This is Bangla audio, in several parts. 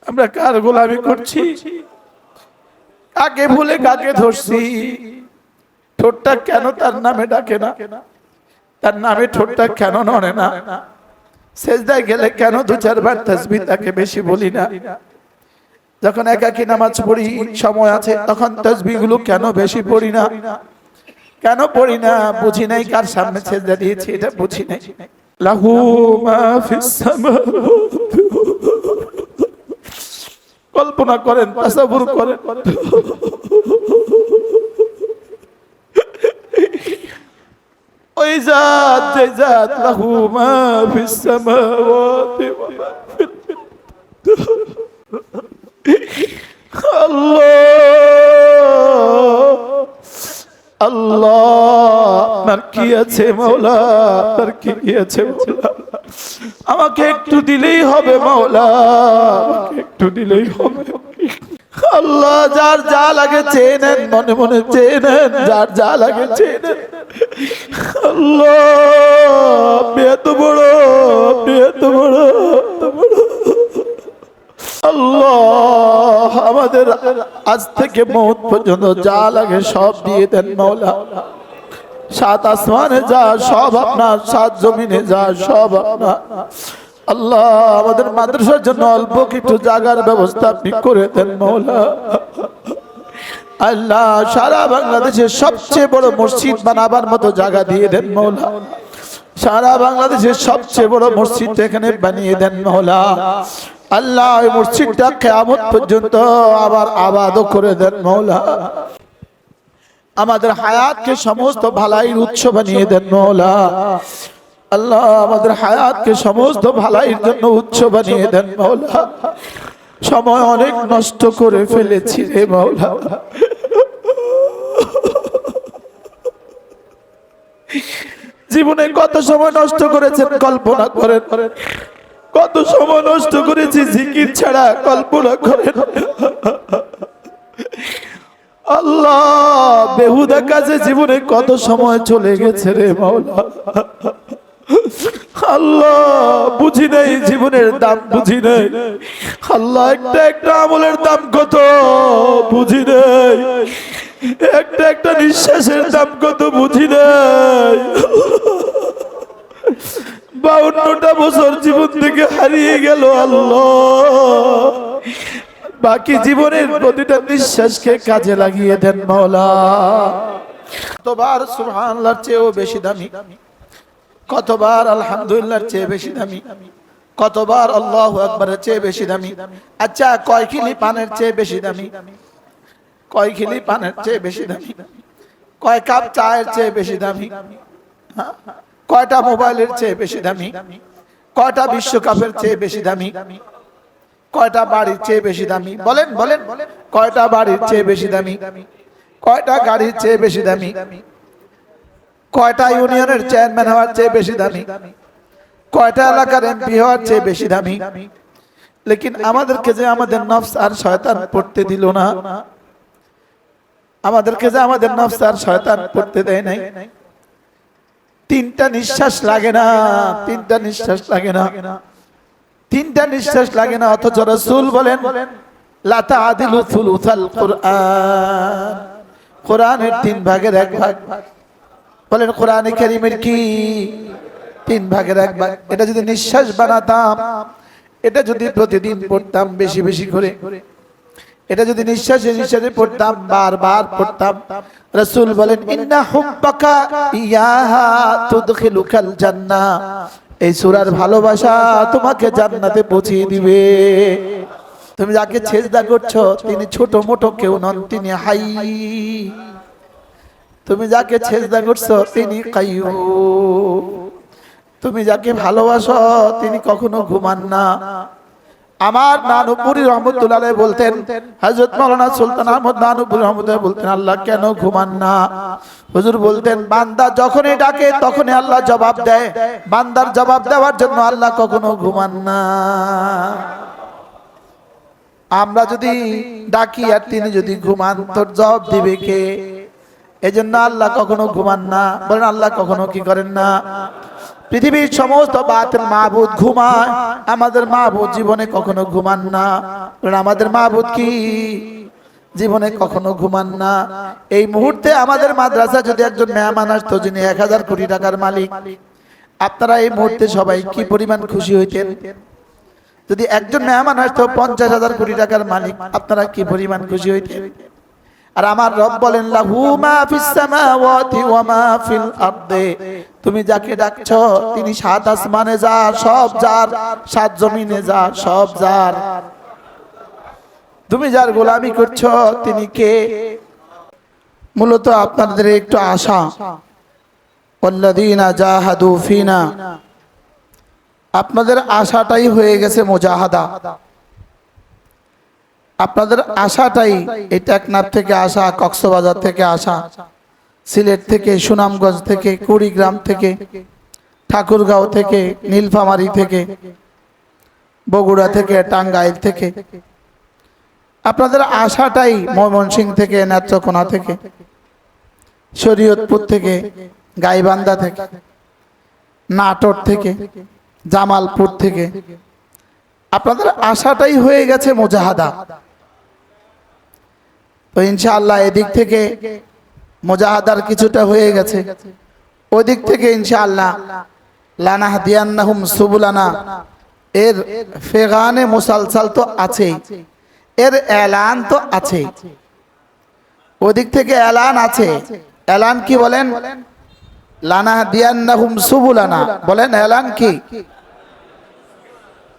আমরা কার গোলামি করছি? কাকে ভুলে কাকে ধরছি? ঠোঁটটা কেন তার নামে ডাকে না? তার নামে ঠোঁটটা কেন নড়ে না? সেজদায় গেলে কেন দু চারবার তাসবিহ তাকে বেশি বলি না? যখন একাকী নামাজ পড়ি সময় আছে তখন তাসবিহ গুলো কেন বেশি পড়ি না? কেন পড়ি না? বুঝি নাই কার সামনে সেজদা দিয়েছি, এটা বুঝি নাই। লাহু মা ফিস সামাওয়াতি, কল্পনা করেন, তাসাব্বুর করেন। ওই জাত, যে জাত লাহু মা ফিস সামাওয়াতি ওয়া মা ফিল আল্লাহ, আল্লাহ আপনার কি আছে মাওলা? আপনার কি আছে মাওলা? আমাকে একটু দিলেই হবে মাওলা, আমাকে একটু দিলেই হবে। আল্লাহ, যার যা লাগে চেয়ে নেন, মনে মনে চেয়ে নেন, যার যা লাগে চেয়ে নেন। আল্লাহ, আপনি এত বড়, আপনি এত বড়, এত বড়। আল্লাহ, আমাদের আজ থেকে মওত পর্যন্ত যা লাগে সব দিয়ে দেন মাওলা। সাত আসমানে যা সব আপনার, সাত জমিনে যা সব আপনার। আল্লাহ, আমাদের মাদ্রাসার জন্য অল্প কিছু জায়গার ব্যবস্থা আপনি করে দেন মাওলা। আল্লাহ, সারা বাংলাদেশের সবচেয়ে বড় মসজিদ বানাবার মতো জায়গা দিয়ে দেন মাওলা। সারা বাংলাদেশের সবচেয়ে বড় মসজিদ এখানে বানিয়ে দেন মাওলা। আল্লাহ, এই মসজিদটা কিয়ামত পর্যন্ত আবার আবাদও করে দেন মাওলা। আমাদের হায়াতকে সমস্ত ভালাইয়ের উৎস বানিয়ে দেন মাওলা। আল্লাহ, আমাদের হায়াতকে সমস্ত ভালাইয়ের জন্য উৎস বানিয়ে দেন মাওলা। সময় অনেক নষ্ট করে ফেলেছি রে মাওলা। জীবনে কত সময় নষ্ট করেছেন কল্পনা করেন। কত সময় নষ্ট করেছি জিকির ছাড়া, কল্পনা করেন। আল্লাহ, বেহুদা কাজে জীবনে কত সময় চলে গেছে রে মাওলা। আল্লাহ, বুঝি নাই জীবনের দাম, বুঝি নাই। আল্লাহ, একটা একটা আমলের দাম কত বুঝি নাই, একটা একটা নিঃশ্বাসের দাম কত বুঝি নাই। 52টা বছর জীবন থেকে হারিয়ে গেল আল্লাহ। বাকি জীবনের প্রতিটা নিঃশ্বাসকে কাজে লাগিয়ে দেন মাওলা। কতবার সুবহানাল্লাহর চেয়েও বেশি দামি, কতবার আলহামদুলিল্লাহর চেয়ে বেশি দামি, কতবার আল্লাহু আকবারের চেয়ে বেশি দামি। আচ্ছা, কয় খিলি পানের চেয়ে বেশি দামি? কয় খিলি পানের চেয়ে বেশি দামি? কয় কাপ চায়ের চেয়ে বেশি দামি? কয়টা মোবাইলের চেয়ে বেশি দামি? কয়টা বিশ্বকাপের চেয়ে বেশি দামি? কয়টা বাড়ির চেয়ে বেশি দামি? বলেন বলেন, কয়টা বাড়ির চেয়ে বেশি দামি? কয়টা গাড়ির চেয়ে বেশি দামি? কয়টা ইউনিয়নের চেয়ারম্যান হওয়ার চেয়ে বেশি দামি? কয়টা এলাকার এমপি হওয়ার চেয়ে বেশি দামি? লেকিন আমাদেরকে যে আমাদের নফস আর শয়তান পড়তে দিল না, আমাদেরকে যে আমাদের নফস আর শয়তান পড়তে দেয় নাই। তিনটা নিঃশ্বাস লাগে না, তিনটা নিঃশ্বাস লাগে না, তিনটা নিঃশ্বাস লাগে না, অথচ রাসূল বলেন লা তা'দিলু সুলুসাল কুরআন, কোরআনের 3 ভাগের 1 ভাগ। বলেন কোরআনে কারীমের কি 3 ভাগের 1 ভাগ? এটা যদি নিঃশ্বাস বানাতাম, এটা যদি প্রতিদিন পড়তাম বেশি বেশি করে, এটা যদি নিঃশ্বাসে নিঃশ্বাসে পড়তাম, বারবার পড়তাম, রাসূল বলেন ইন্না হুব্বাকা ইয়াহা তুদখিলুকাল জান্নাহ, এই সূরার ভালোবাসা তোমাকে জান্নাতে পৌঁছে দিবে। তুমি যাকে সেজদা করছো তিনি ছোট মোটো কেউ নন, তিনি হাই। তুমি যাকে সেজদা করছো তিনি কাইয়ুম। তুমি যাকে ভালোবাসো তিনি কখনো ঘুমান না। আমার নানুপুরি রহমতুল্লাহ আলাইহি বলতেন, হযরত মাওলানা সুলতান আহমদ নানুপুরি রহমতুল্লাহ বলতেন, আল্লাহ কেন ঘুমান না? হুজুর বলতেন, বান্দা যখনই ডাকে তখনই আল্লাহ জবাব দেয়, বান্দার জবাব দেওয়ার জন্য আল্লাহ কখনো ঘুমান না। আমরা যদি ডাকি আর তিনি যদি ঘুমান, তোর জবাব দিবে কে? এজন্য আল্লাহ কখনো ঘুমান না। বলেন আল্লাহ কখনো কি করেন না? পৃথিবীর সমস্ত বাতিল মাবুদ ঘুমায়, আমাদের মাবুদ জীবনে কখনো ঘুমান না। কারণ আমাদের মাবুদ কি জীবনে কখনো ঘুমান না। এই মুহূর্তে আমাদের মাদ্রাসা যদি একজন মেহমান আসতো যিনি 1000 কোটি টাকার মালিক, আপনারা এই মুহূর্তে সবাই কি পরিমাণ খুশি হইতেন? যদি একজন মেহমান আসতো 50,000 কোটি টাকার মালিক, আপনারা কি পরিমাণ খুশি হইতেন? আর আমার রব বলেন লাহু মা ফিস সামাওয়াতি ওয়া মা ফিল আরদি, তুমি যাকে ডাকছো তিনি 7 আসমানে যার, সব যার, 7 জমিনে যার, সব যার। তুমি যার গোলামি করছো তিনি কে? মূলত আপনাদের একটু আশা, ওয়াল্লাযীনা জাহাদু ফিনা, আপনাদের আশাটাই হয়ে গেছে মুজাহাদা। আপনাদের আশাটাই এই টেকনাফ থেকে আসা, কক্সবাজার থেকে আসা, সিলেট থেকে, সুনামগঞ্জ থেকে, কুড়িগ্রাম থেকে, ঠাকুরগাঁও থেকে, নীলফামারী থেকে, বগুড়া থেকে, টাঙ্গাইল থেকে, আপনাদের আশাটাই ময়মনসিংহ থেকে, নেত্রকোনা থেকে, শরীয়তপুর থেকে, গাইবান্ধা থেকে, নাটোর থেকে, জামালপুর থেকে, আপনাদের আশাটাই হয়ে গেছে মুজাহাদা। তো ইনশাআল্লাহ এদিক থেকে মুজাহাদার কিছুটা হয়ে গেছে, ওদিক থেকে ইনশাআল্লাহ লানাহদিয়ান্নাহুম সুবুলানা এর ফেগানে মুসালসাল তো আছেই, এর এলান তো আছেই। ওদিক থেকে এলান আছে। এলান কি বলেন? লানাহদিয়ান্নাহুম সুবুলানা, বলেন এলান কি?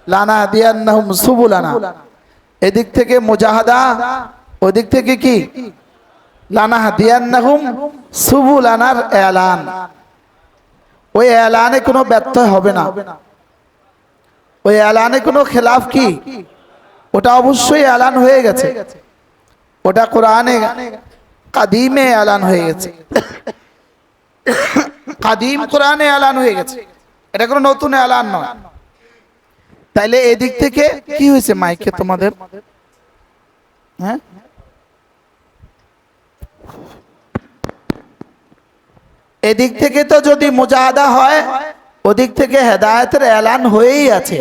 লানাহদিয়ান্নাহুম সুবুলানা। এদিক থেকে মুজাহাদা, ওদিক থেকে কি? লানাহদিয়ান্নাহুম সুবুলানার এলান। ওই এলানে কোনো ব্যত্যয় হবে না, ওই এলানে কোনো খেলাফ কি? ওটা অবশ্যই এলান হয়ে গেছে, ওটা কোরআনে কাদিমে এলান হয়ে গেছে, কাদিম কোরআনে এলান হয়ে গেছে, এটা কোনো নতুন এলান নয়। তাইলে এদিক থেকে কি হয়েছে মাইকে তোমাদের? হ্যাঁ, এদিক থেকে তো যদি মুজাহাদা হয়, ওদিক থেকে হেদায়েতের এলান হয়েই আছে।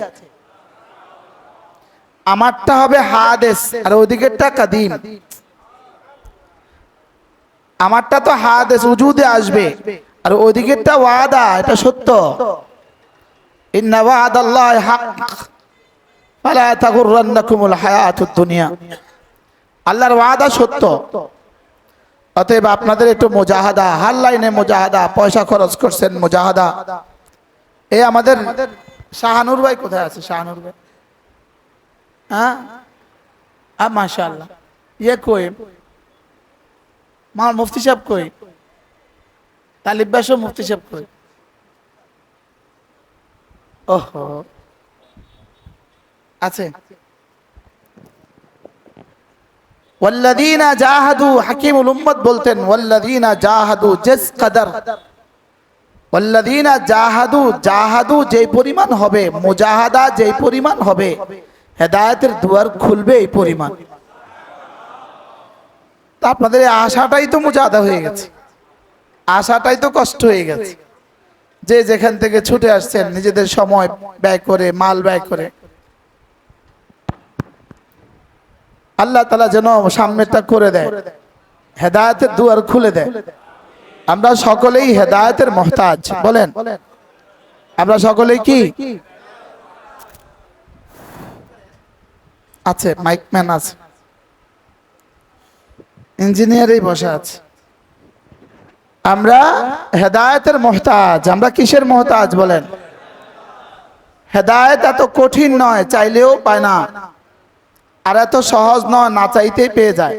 আমারটা হবে হাদিস আর ওদিকেরটা কাদিম। আমারটা তো হাদিস উজুদে আসবে, আর ওদিকেরটা ওয়াদা, এটা সত্য। ইন্না ওয়াদাল্লাহি হক ফালা তাগুররান্নাকুমুল হায়াতুদ দুনিয়া, আল্লাহর ওয়াদা সত্য। অতএব আপনাদের একটু মুজাহাদা, হার লাইনে মুজাহাদা, পয়সা খরচ করছেন মুজাহাদা। এই আমাদের শাহানুর ভাই কোথায় আছে? শাহানুর ভাই, হ্যাঁ মাশাআল্লাহ। ইয়ে কই মা মুফতি সাহেব কই? তালিব বাসো মুফতি সাহেব কই? ওহো আছে। ওয়াল্লাযীনা জাহাদু, হাকিমুল উম্মত বলতেন ওয়াল্লাযীনা জাহাদু জিস কদর, ওয়াল্লাযীনা জাহাদু, জাহাদু যেই পরিমাণ হবে, মুজাহাদা যেই পরিমাণ হবে, হেদায়েতের দুয়ার খুলবে এই পরিমাণ। তা আপনাদের এই আশাটাই তো মুজাহাদা হয়ে গেছে, আশাটাই তো কষ্ট হয়ে গেছে। যে যেখান থেকে ছুটে আসছেন নিজেদের সময় ব্যয় করে, মাল ব্যয় করে, আল্লাহ তাআলা যেন সামনেটা করে দেয়, হেদায়েতের দুয়ার খুলে দেয়। আমরা সকলেই হেদায়েতের মুহতাজ, বলেন আমরা সকলেই কি আছে? মাইকম্যান আছে, ইঞ্জিনিয়ারই বসে আছে। আমরা হেদায়েতের মুহতাজ। আমরা কিসের মুহতাজ বলেন? হেদায়েত এত কঠিন নয়, চাইলেও পায় না, আর এত সহজ নয়, না চাইতেই পেয়ে যায়।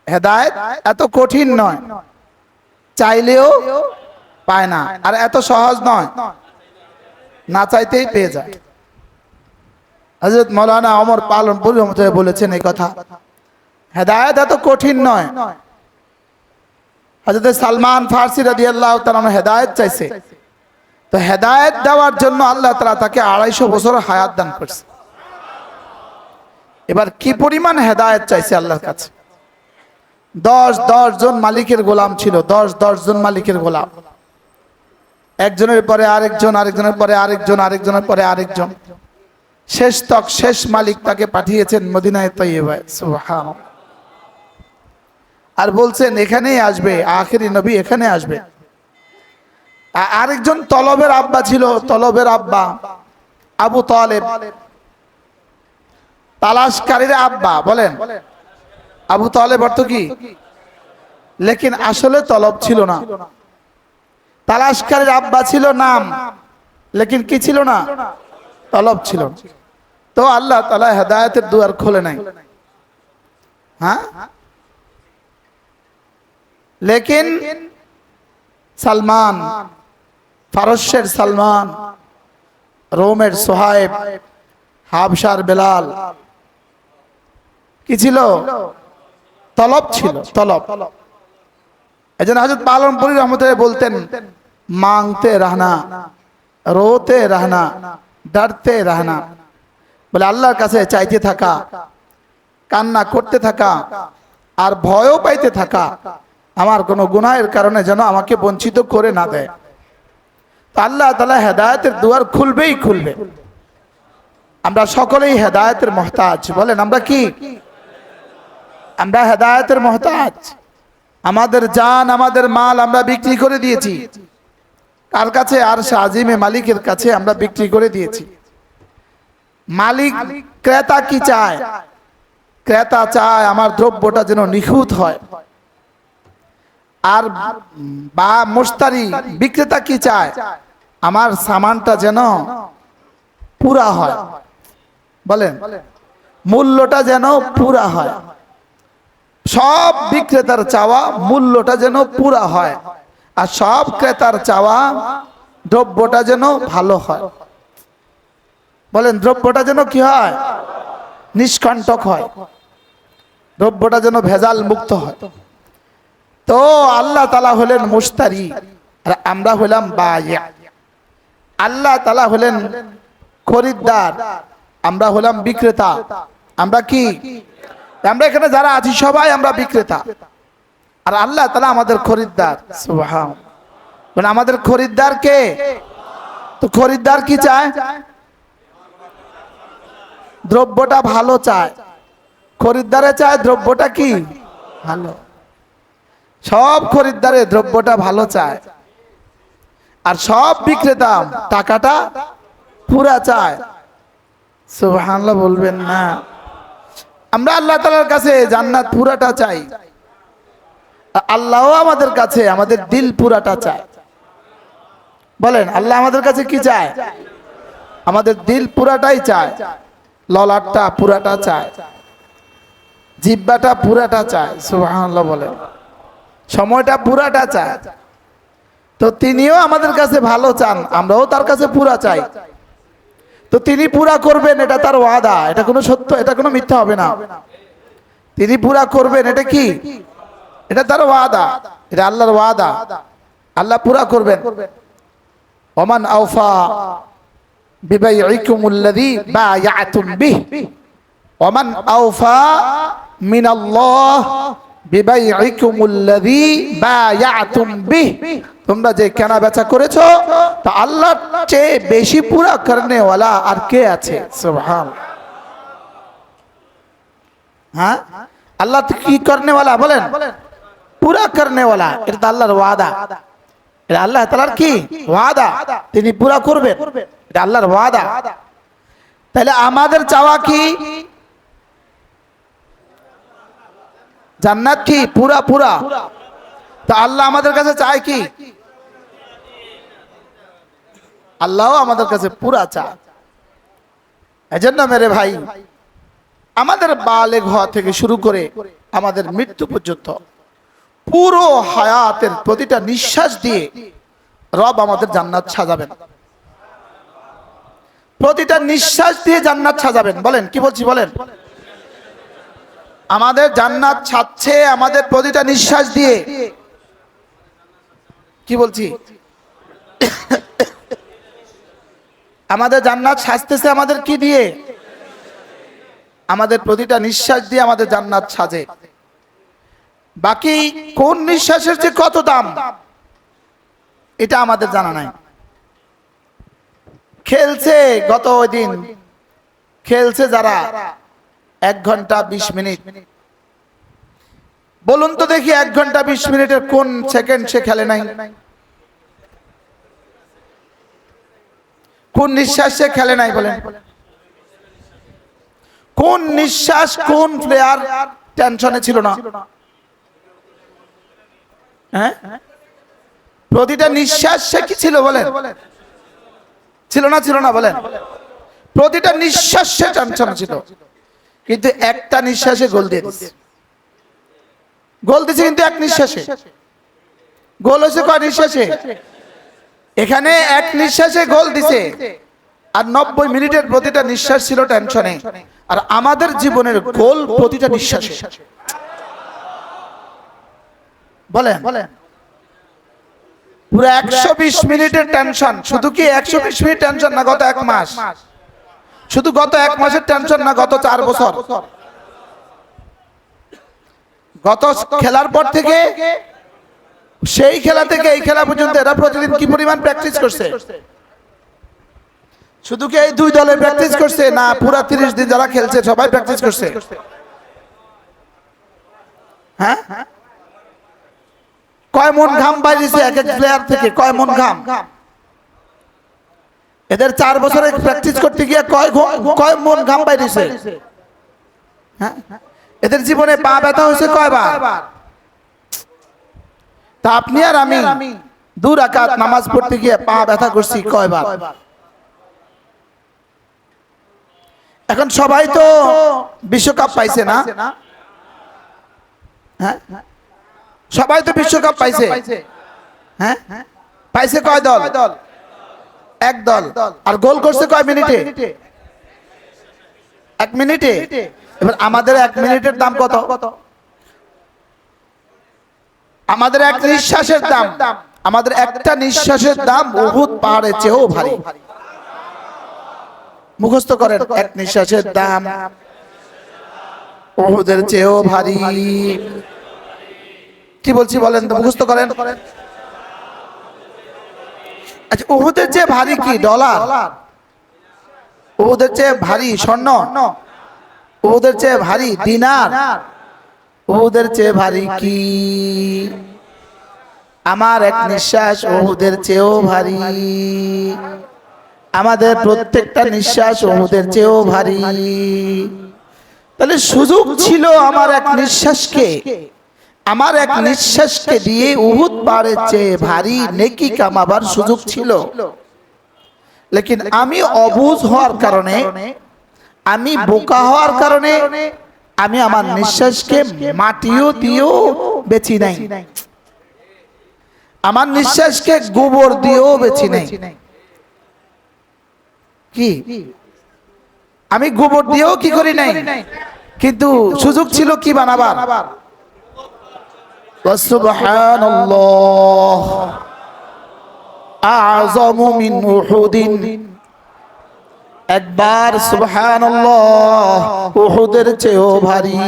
হেদায়েত এত কঠিন নয়, চাইলেও পায় না, আর এত সহজ নয়, না চাইতেই পেয়ে যায়। হযরত মাওলানা ওমর পালনপুরি রহমাতুল্লাহ বলেছেন এই কথা, হেদায়েত এত কঠিন নয়। হযরত সালমান ফারসি রাদিয়াল্লাহু তাআলা হেদায়েত চাইছে, তো হেদায়েত দেওয়ার জন্য আল্লাহ তাআলা তাকে 250 বছর হায়াত দান করেছে। এবার কি পরিমাণ হেদায়েত চাইছে আল্লাহর কাছে। 10 জন মালিকের গোলাম ছিল, 10 জন মালিকের গোলাম। একজনের পরে আরেকজন, আরেকজনের পরে আরেকজন, আরেকজনের পরে আরেকজন, শেষ তক শেষ মালিক তাকে পাঠিয়েছেন মদিনায়ে তয়্যিবায়। সুবহানাল্লাহ। আর বলছেন এখানেই আসবে, আখেরি নবী এখানে আসবে। আরেকজন তলবের আব্বা ছিল, তলবের আব্বা আবু তালেব, তালাশকারীর আব্বা। বলেন আবু তালেব অর্থ কি? লেকিন আসলে তলব ছিল না। তালাশকারীর আব্বা ছিল নাম, লেকিন কি ছিল না? তলব ছিল। তো আল্লাহ তাআলা হেদায়েতের দুয়ার খোলে নাই। হ্যাঁ, লেকিন সালমান, ফারস্যের সালমান, রোমের সোহাইব, হাবশার বেলাল কি ছিল? তলব ছিল, তলব। এজন্য হযরত পালনপুরী রহমতুল্লাহ বলতেন, মাংতে রহনা, রোতে রহনা, ডরতে রহনা। বলে আল্লাহর কাছে চাইতে থাকা, কান্না করতে থাকা, আর ভয়ও পাইতে থাকা, আমার কোনো গুনাহের কারণে যেন আমাকে বঞ্চিত করে না দেয়। তো আল্লাহ তাআলা হেদায়েতের দুয়ার খুলবেই খুলবে। আমরা সকলেই হেদায়েতের মুহতাজ। বলেন আমরা কি? আমরা হেদায়েতের মুহতাজ। আমাদের জান, আমাদের মাল আমরা বিক্রি করে দিয়েছি। কার কাছে? আরশে আজিমে মালিকের কাছে আমরা বিক্রি করে দিয়েছি। মালিক, ক্রেতা কি চায়? ক্রেতা চায় আমার দ্রব্যটা যেন নিখুঁত হয়। আর বা মুশতারি, বিক্রেতা কি চায়? আমার সামানটা যেন পুরা হয়। বলেন মূল্যটা যেন পুরা হয়। সব বিক্রেতার চাওয়া মূল্যটা যেন পুরা হয়, আর সব ক্রেতার চাওয়া দ্রব্যটা যেন ভালো হয়। বলেন দ্রব্যটা যেন কি হয়? নিষ্কণ্টক হয়, দ্রব্যটা যেন ভেজাল মুক্ত হয়। তো আল্লাহ তাআলা হলেন মুশতারি, আর আমরা হলাম বায়িয়া। আল্লাহ তাআলা হলেন খরিদ্দার, আমরা হলাম বিক্রেতা। আমরা কি? আমরা এখানে যারা আছি সবাই আমরা বিক্রেতা, আর আল্লাহ তাআলা আমাদের খরিদ্দার। সুবহানাল্লাহ। মানে আমাদের খরিদ্দার কে? তো খরিদ্দার কি চায়? দ্রব্যটা ভালো চায়। খরিদ্দারে চায় দ্রব্যটা কি? ভালো। সব খরিদ্দারে দ্রব্যটা ভালো চায়, আর সব বিক্রেতা টাকাটা পুরা চায়। সুবহানাল্লাহ বলবেন না? আমরা আল্লাহ তাআলার কাছে জান্নাত পুরাটা চাই, আল্লাহও আমাদের কাছে আমাদের দিল পুরাটা চায়। বলেন আল্লাহ আমাদের কাছে কি চায়? আমাদের দিল পুরাটাই চায়, ললাটটা পুরাটা চায়, জিহ্বাটা পুরাটা চায়। সুবহানাল্লাহ বলেন। সময়টা পুরাটা চায়। তো তিনিও আমাদের কাছে ভালো চান, আমরাও তার কাছে পুরা চাই। তো তিনি পুরা করবেন, এটা তার ওয়াদা। এটা কোনো সত্য, এটা কোনো মিথ্যা হবে না। তিনি পুরা করবেন, এটা কি? এটা তার ওয়াদা, এটা আল্লাহর ওয়াদা। আল্লাহ পুরা করবেন। ওমান আওফা বিবাইইকুমুল্লাযী বায়াতুম বিহি ওমান আওফা মিনাল্লাহ বিবাইইকুমুল্লাযী বায়াতুম বিহি। তোমরা যে কেনা বেচা করেছো, তা আল্লাহর চেয়ে বেশি পুরা করনে ওয়ালা আর কে আছে? সুবহানাল্লাহ। হ্যাঁ, আল্লাহ কি করনে ওয়ালা? বলেন পুরা করনে ওয়ালা। এটা আল্লাহর ওয়াদা, এটা আল্লাহ তাআলার কি ওয়াদা, তিনি পুরা করবেন, এটা আল্লাহর ওয়াদা। তাহলে আমাদের চাওয়া কি? জান্নাত কি? পুরা পুরা। তা আল্লাহ আমাদের কাছে চায় কি? আল্লাহও আমাদের কাছে পুরা চায়। এজন্য মেরে ভাই, আমাদের বালেগ হওয়া থেকে শুরু করে আমাদের মৃত্যু পর্যন্ত পুরো হায়াতের প্রতিটা নিঃশ্বাস দিয়ে রব আমাদের জান্নাত সাজাবেন। প্রতিটা নিঃশ্বাস দিয়ে জান্নাত সাজাবেন। বলেন কি বলছি? বলেন আমাদের জান্নাত ছাচ্ছে আমাদের প্রতিটা নিঃশ্বাস দিয়ে। কি বলছি? আমাদের জান্নাত সাজতেছে আমাদের কি দিয়ে? আমাদের প্রতিটা নিঃশ্বাস দিয়ে আমাদের জান্নাত সাজে। বাকি কোন নিঃশ্বাসের যে কত দাম, এটা আমাদের জানা নাই। খেলছে গত ওই দিন, খেলছে যারা 1 ঘন্টা 20 মিনিট। বলুন তো দেখি 1 ঘন্টা 20 মিনিটের কোন সেকেন্ড সে খেলে নাই? কোন নিঃশ্বাস সে খেলে নাই বলেন? কোন নিঃশ্বাস কোন প্লেয়ার টেনশনে ছিল না? হ্যাঁ, প্রতিটা নিঃশ্বাস সে কি ছিল বলেন? ছিল না, ছিল না বলেন? প্রতিটা নিঃশ্বাস সে টেনশনে ছিল, কিন্তু একটা নিঃশ্বাসে গোল দিয়ে দিয়েছে। গোল দিয়েছে কিন্তু এক নিঃশ্বাসে। গোল হয়েছে কয় নিঃশ্বাসে? এখানে এক নিঃশ্বাসে গোল দিছে, আর 90 মিনিটের প্রতিটা নিঃশ্বাস ছিল টেনশনে। আর আমাদের জীবনের গোল প্রতিটা নিঃশ্বাসে। বলেন, পুরো 120 মিনিটের টেনশন। শুধু কি 120 মিনিট টেনশন না, গত 1 মাস। শুধু গত 1 মাসের টেনশন না, গত 4 বছর। গত খেলার পর থেকে, সেই খেলা থেকে এই খেলা পর্যন্ত এরা প্রতিদিন কি পরিমাণ প্র্যাকটিস করছে? শুধু কি এই 2 দলে প্র্যাকটিস করছে না, পুরো 30 দিন যারা খেলছে সবাই প্র্যাকটিস করছে? হ্যাঁ, কয় মন ঘাম বাইরেছে এক এক প্লেয়ার থেকে? কয় মন ঘাম? এদের 4 বছরে প্র্যাকটিস করতে গিয়ে কয় মন ঘাম বাইরেছে? হ্যাঁ, এদের জীবনে পা ব্যথা হয়েছে কয়বার? তা আপনি আর আমি 2 রাকাত নামাজ পড়তে গিয়ে পা ব্যথা করছি কয়বার? এখন সবাই তো বিশ্বকাপ পাইছে না? হ্যাঁ, সবাই তো বিশ্বকাপ পাইছে। হ্যাঁ, পাইছে কয় দল? 1 দল। আর গোল করছে কয় মিনিটে? 1 মিনিটে। এবার আমাদের 1 মিনিটের দাম কত? আমাদের 1 নিঃশ্বাসের দাম, আমাদের একটা নিঃশ্বাসের দাম উহুদ পাহাড়ের চেয়েও ভারী। মুখস্থ করেন, 1 নিঃশ্বাসের দাম উহুদের চেয়েও ভারী। কি বলছি বলেন তো, মুখস্থ করেন। আচ্ছা, উহুদের চেয়ে ভারী কি ডলার? উহুদের চেয়ে ভারী স্বর্ণ? উহুদের চেয়ে ভারী দিনার? উহুদের চেয়ে ভারী কি আমার 1 নিঃশ্বাস উহুদের চেয়েও ভারী। আমাদের প্রত্যেকটা নিঃশ্বাস উহুদের চেয়েও ভারী। তাহলে সুযোগ ছিল আমার 1 নিঃশ্বাসকে, আমার 1 নিঃশ্বাসকে দিয়ে উহুদ পাহাড়ের চেয়ে ভারী নেকি কামাবার সুযোগ ছিল। লেকিন আমি অবুঝ হওয়ার কারণে, আমি বোকা হওয়ার কারণে আমি আমার নিঃশ্বাসকে মাটিও দিয়েও বেচি নাই, আমার নিঃশ্বাসকে গোবর দিয়েও বেচি নাই। কি আমি গোবর দিয়েও কি করি নাই? কিন্তু সুযোগ ছিল কি বানাবার? সুবহানাল্লাহ আযমু মিন উহুদিন। একবার সুবহানাল্লাহ, উহুদের চেয়েও ভারী।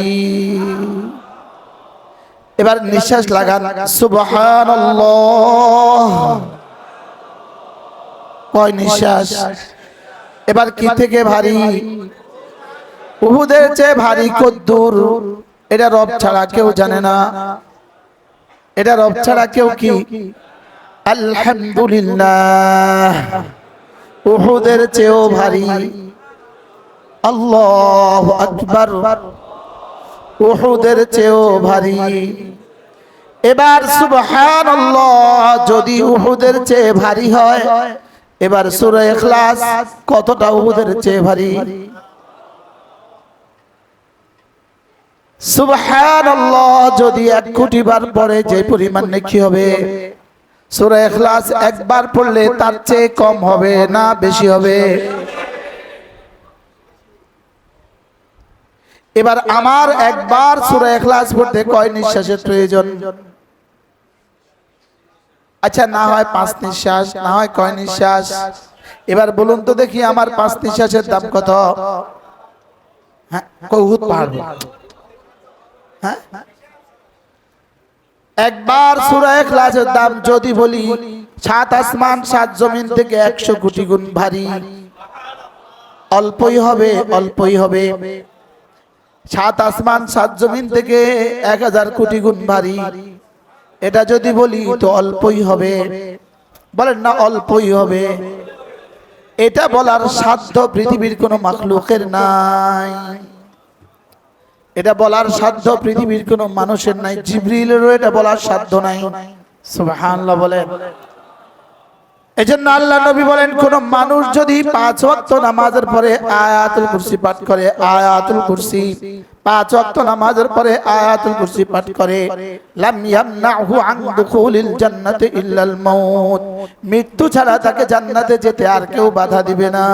এবার নিঃশ্বাস লাগান, সুবহানাল্লাহ। কয় নিঃশ্বাস? এবার কি থেকে ভারী? উহুদের চেয়ে ভারী কদ্দুর? এটা রব ছাড়া কেউ জানে না। এটা রব ছাড়া কেউ কি? আলহামদুলিল্লাহ, উহুদের চেয়েও ভারী। আল্লাহু আকবার, উহুদের চেয়েও ভারী। এবার সুবহানাল্লাহ, যদি উহুদের চেয়ে ভারী হয়, এবার সূরা ইখলাস কতটা উহুদের চেয়ে ভারী? সুবহানাল্লাহ, যদি 1 কোটি বার পড়ে যে পরিমাণ নেকি হবে, সূরা ইখলাস একবার পড়লে তার চেয়ে কম হবে না বেশি হবে? এবার আমার একবার সূরা ইখলাস পড়তে কয় নিঃশ্বাসের প্রয়োজন? আচ্ছা, না হয় 5 নিঃশ্বাস, না হয় কয় নিঃশ্বাস? এবার বলুন তো দেখি আমার 5 নিঃশ্বাসের দাম কত? হ্যাঁ, উহুদ পাহাড়। হ্যাঁ, একবার সূরা ইখলাসের দাম যদি বলি সাত আসমান সাত জমিন থেকে 100 কোটি গুণ ভারী। অল্পই হবে, অল্পই হবে। সাত আসমান সাত জমিন থেকে 1000 কোটি গুণ ভারী। এটা যদি বলি তো অল্পই হবে, বলেন না অল্পই হবে। এটা বলার সাধ্য পৃথিবীর কোনো মাখলুকের নাই, এটা বলার সাধ্য পৃথিবীর কোনো মানুষের নাই, জিবরিলেরও এটা বলার সাধ্য নাই। সুবহানাল্লাহ বলেন। এজন্য আল্লাহ নবী বলেন, কোন মানুষ যদি 5 ওয়াক্ত নামাজের পরে আয়াতুল কুরসি পাঠ করে, আয়াতুল কুরসি 5 ওয়াক্ত নামাজের পরে আয়াতুল কুরসি পাঠ করে, লাম ইয়ামনাহু আন দুখুলিল জান্নাতি ইল্লাল মাউত, মৃত্যু ছাড়া তাকে জান্নাতে যেতে আর কেউ বাধা দিবে না।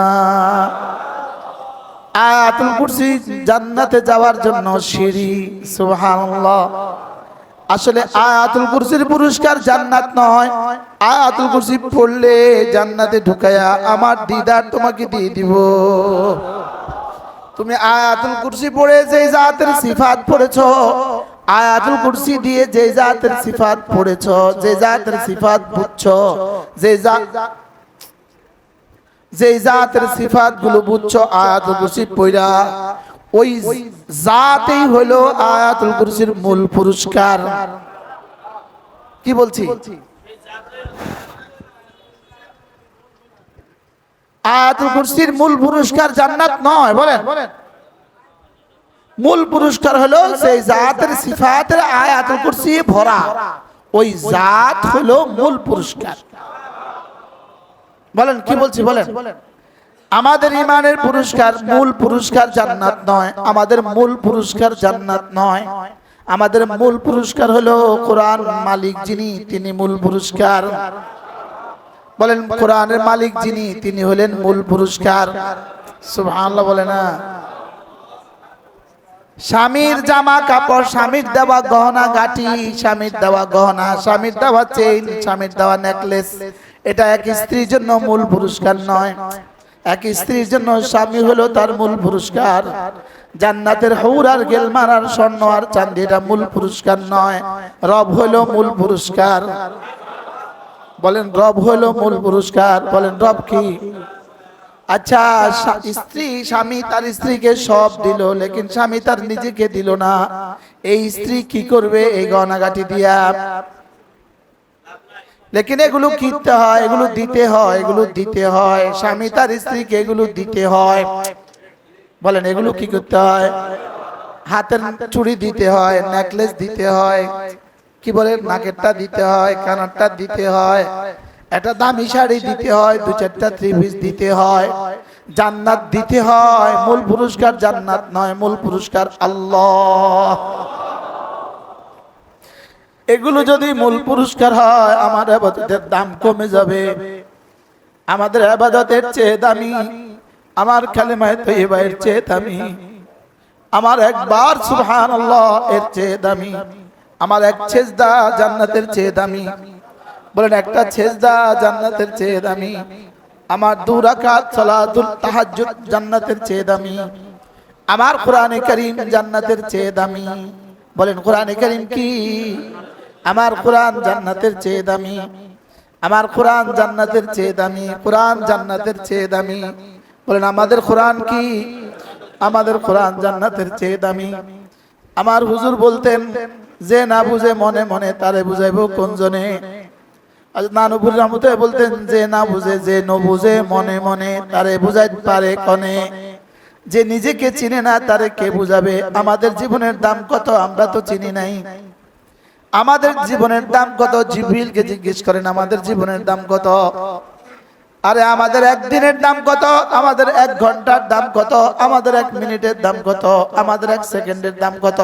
আয়াতুল কুরসি জান্নাতে যাওয়ার জন্য সিঁড়ি। সুবহানাল্লাহ। আসলে আয়াতুল কুরসির পুরস্কার জান্নাত নয়, আয়াতুল কুরসি পড়লে জান্নাতে ঢুকায়া আমার দিদার তোমাকে দিয়ে দিব। তুমি আয়াতুল কুরসি পড়ে যে জাতের সিফাত পড়েছো, আয়াতুল কুরসি দিয়ে যে জাতের সিফাত পড়েছো, যে জাতের সিফাত বুঝছো, যে জাতের সিফাত গুলো বুঝছো আয়াতুল কুরসি পড়া, ওই জাতেই হলো আয়াতুল কুরসির মূল পুরস্কার। কি বলছি? আয়াতুল কুরসির মূল পুরস্কার জান্নাত নয়, বলেন। মূল পুরস্কার হলো সেই জাতের সিফাতের আয়াতুল কুরসি ভরা, ওই জাত হলো মূল পুরস্কার। বলেন কি বলছি? বলেন। আমাদের ইমানের পুরস্কার, মূল পুরস্কার জান্নাত নয়, আমাদের মূল পুরস্কার জান্নাত নয়। আমাদের মূল পুরস্কার হলো কোরআন মালিক যিনি, তিনি মূল পুরস্কার। বলেন, কোরআনের মালিক যিনি, তিনি হলেন মূল পুরস্কার। সুবহানাল্লাহ বলে না। স্বামীর জামা কাপড়, স্বামীর দেওয়া গহনা গাটি, স্বামীর দেওয়া গহনা, স্বামীর দেওয়া চেইন, স্বামীর দেওয়া নেকলেস, এটা এক স্ত্রীর জন্য মূল পুরস্কার নয়। এক স্ত্রীর জন্য স্বামী হলো তার মূল পুরস্কার। জান্নাতের হৌর আর গেলমার আর স্বর্ণ আর চাঁদি এটা মূল পুরস্কার নয়, রব হলো মূল পুরস্কার। বলেন, রব হলো মূল পুরস্কার। বলেন, রব কি? আচ্ছা, স্ত্রী, স্বামী তার স্ত্রীকে সব দিল, লেকিন স্বামী তার নিজেকে দিল না, এই স্ত্রী কি করবে এই গহনাগাটি দিয়া? লেকিন এগুলো কিনতে হয়, এগুলো দিতে হয়, এগুলো দিতে হয়, স্বামী তার স্ত্রীকে এগুলো দিতে হয়। বলেন, এগুলো কি করতে হয়? হাতের চুড়ি দিতে হয়, নেকলেস দিতে হয়, কি বলেন, নাকেরটা দিতে হয়, কানেরটা দিতে হয়, একটা দামি শাড়ি দিতে হয়, 2-4টা ত্রিপিস দিতে হয়, জান্নাত দিতে হয়। মূল পুরস্কার জান্নাত নয়, মূল পুরস্কার আল্লাহ। এগুলো যদি মূল পুরস্কার হয়, আমার ইবাদতের দাম কমে যাবে। আমাদের ইবাদতের চেয়ে দামি আমার কালেমায়ে তয়্যিবা এর চেয়ে দামি, আমার একবার সুবহানাল্লাহ এর চেয়ে দামি, আমার এক সেজদা জান্নাতের চেয়ে দামি। বলেন, একটা সেজদা জান্নাতের চেয়ে দামি, আমার 2 রাকাত সালাতুল তাহাজ্জুদ জান্নাতের চেয়ে দামি, আমার কোরআনে কারীম জান্নাতের চেয়ে দামি। বলেন, কোরআনে কারীম কি? আমার কোরআন জান্নাতের চেয়ে দামি, আমার কোরআন জান্নাতের চেয়ে দামি, কোরআন জান্নাতের চেয়ে দামি। বলেন, আমাদের কোরআন কি? আমাদের কোরআন জান্নাতের চেয়ে দামি। আমার হুজুর বলতেন, যে না বুঝে মনে মনে তারে বুঝাইবো কোন জনে। নানুপুর রহমতে বলতেন, যে না বুঝে, যে ন বুঝে মনে মনে তারে বুঝাইতে পারে কনে। যে নিজেকে চিনে না তারে কে বুঝাবে? আমাদের জীবনের দাম কত আমরা তো চিনি নাই। আমাদের জীবনের দাম কত? জিবরিলকে জিজ্ঞেস করেন, আমাদের জীবনের দাম কত? আরে আমাদের একদিনের দাম কত? আমাদের 1 ঘন্টার দাম কত? আমাদের 1 মিনিটের দাম কত? আমাদের 1 সেকেন্ডের দাম কত?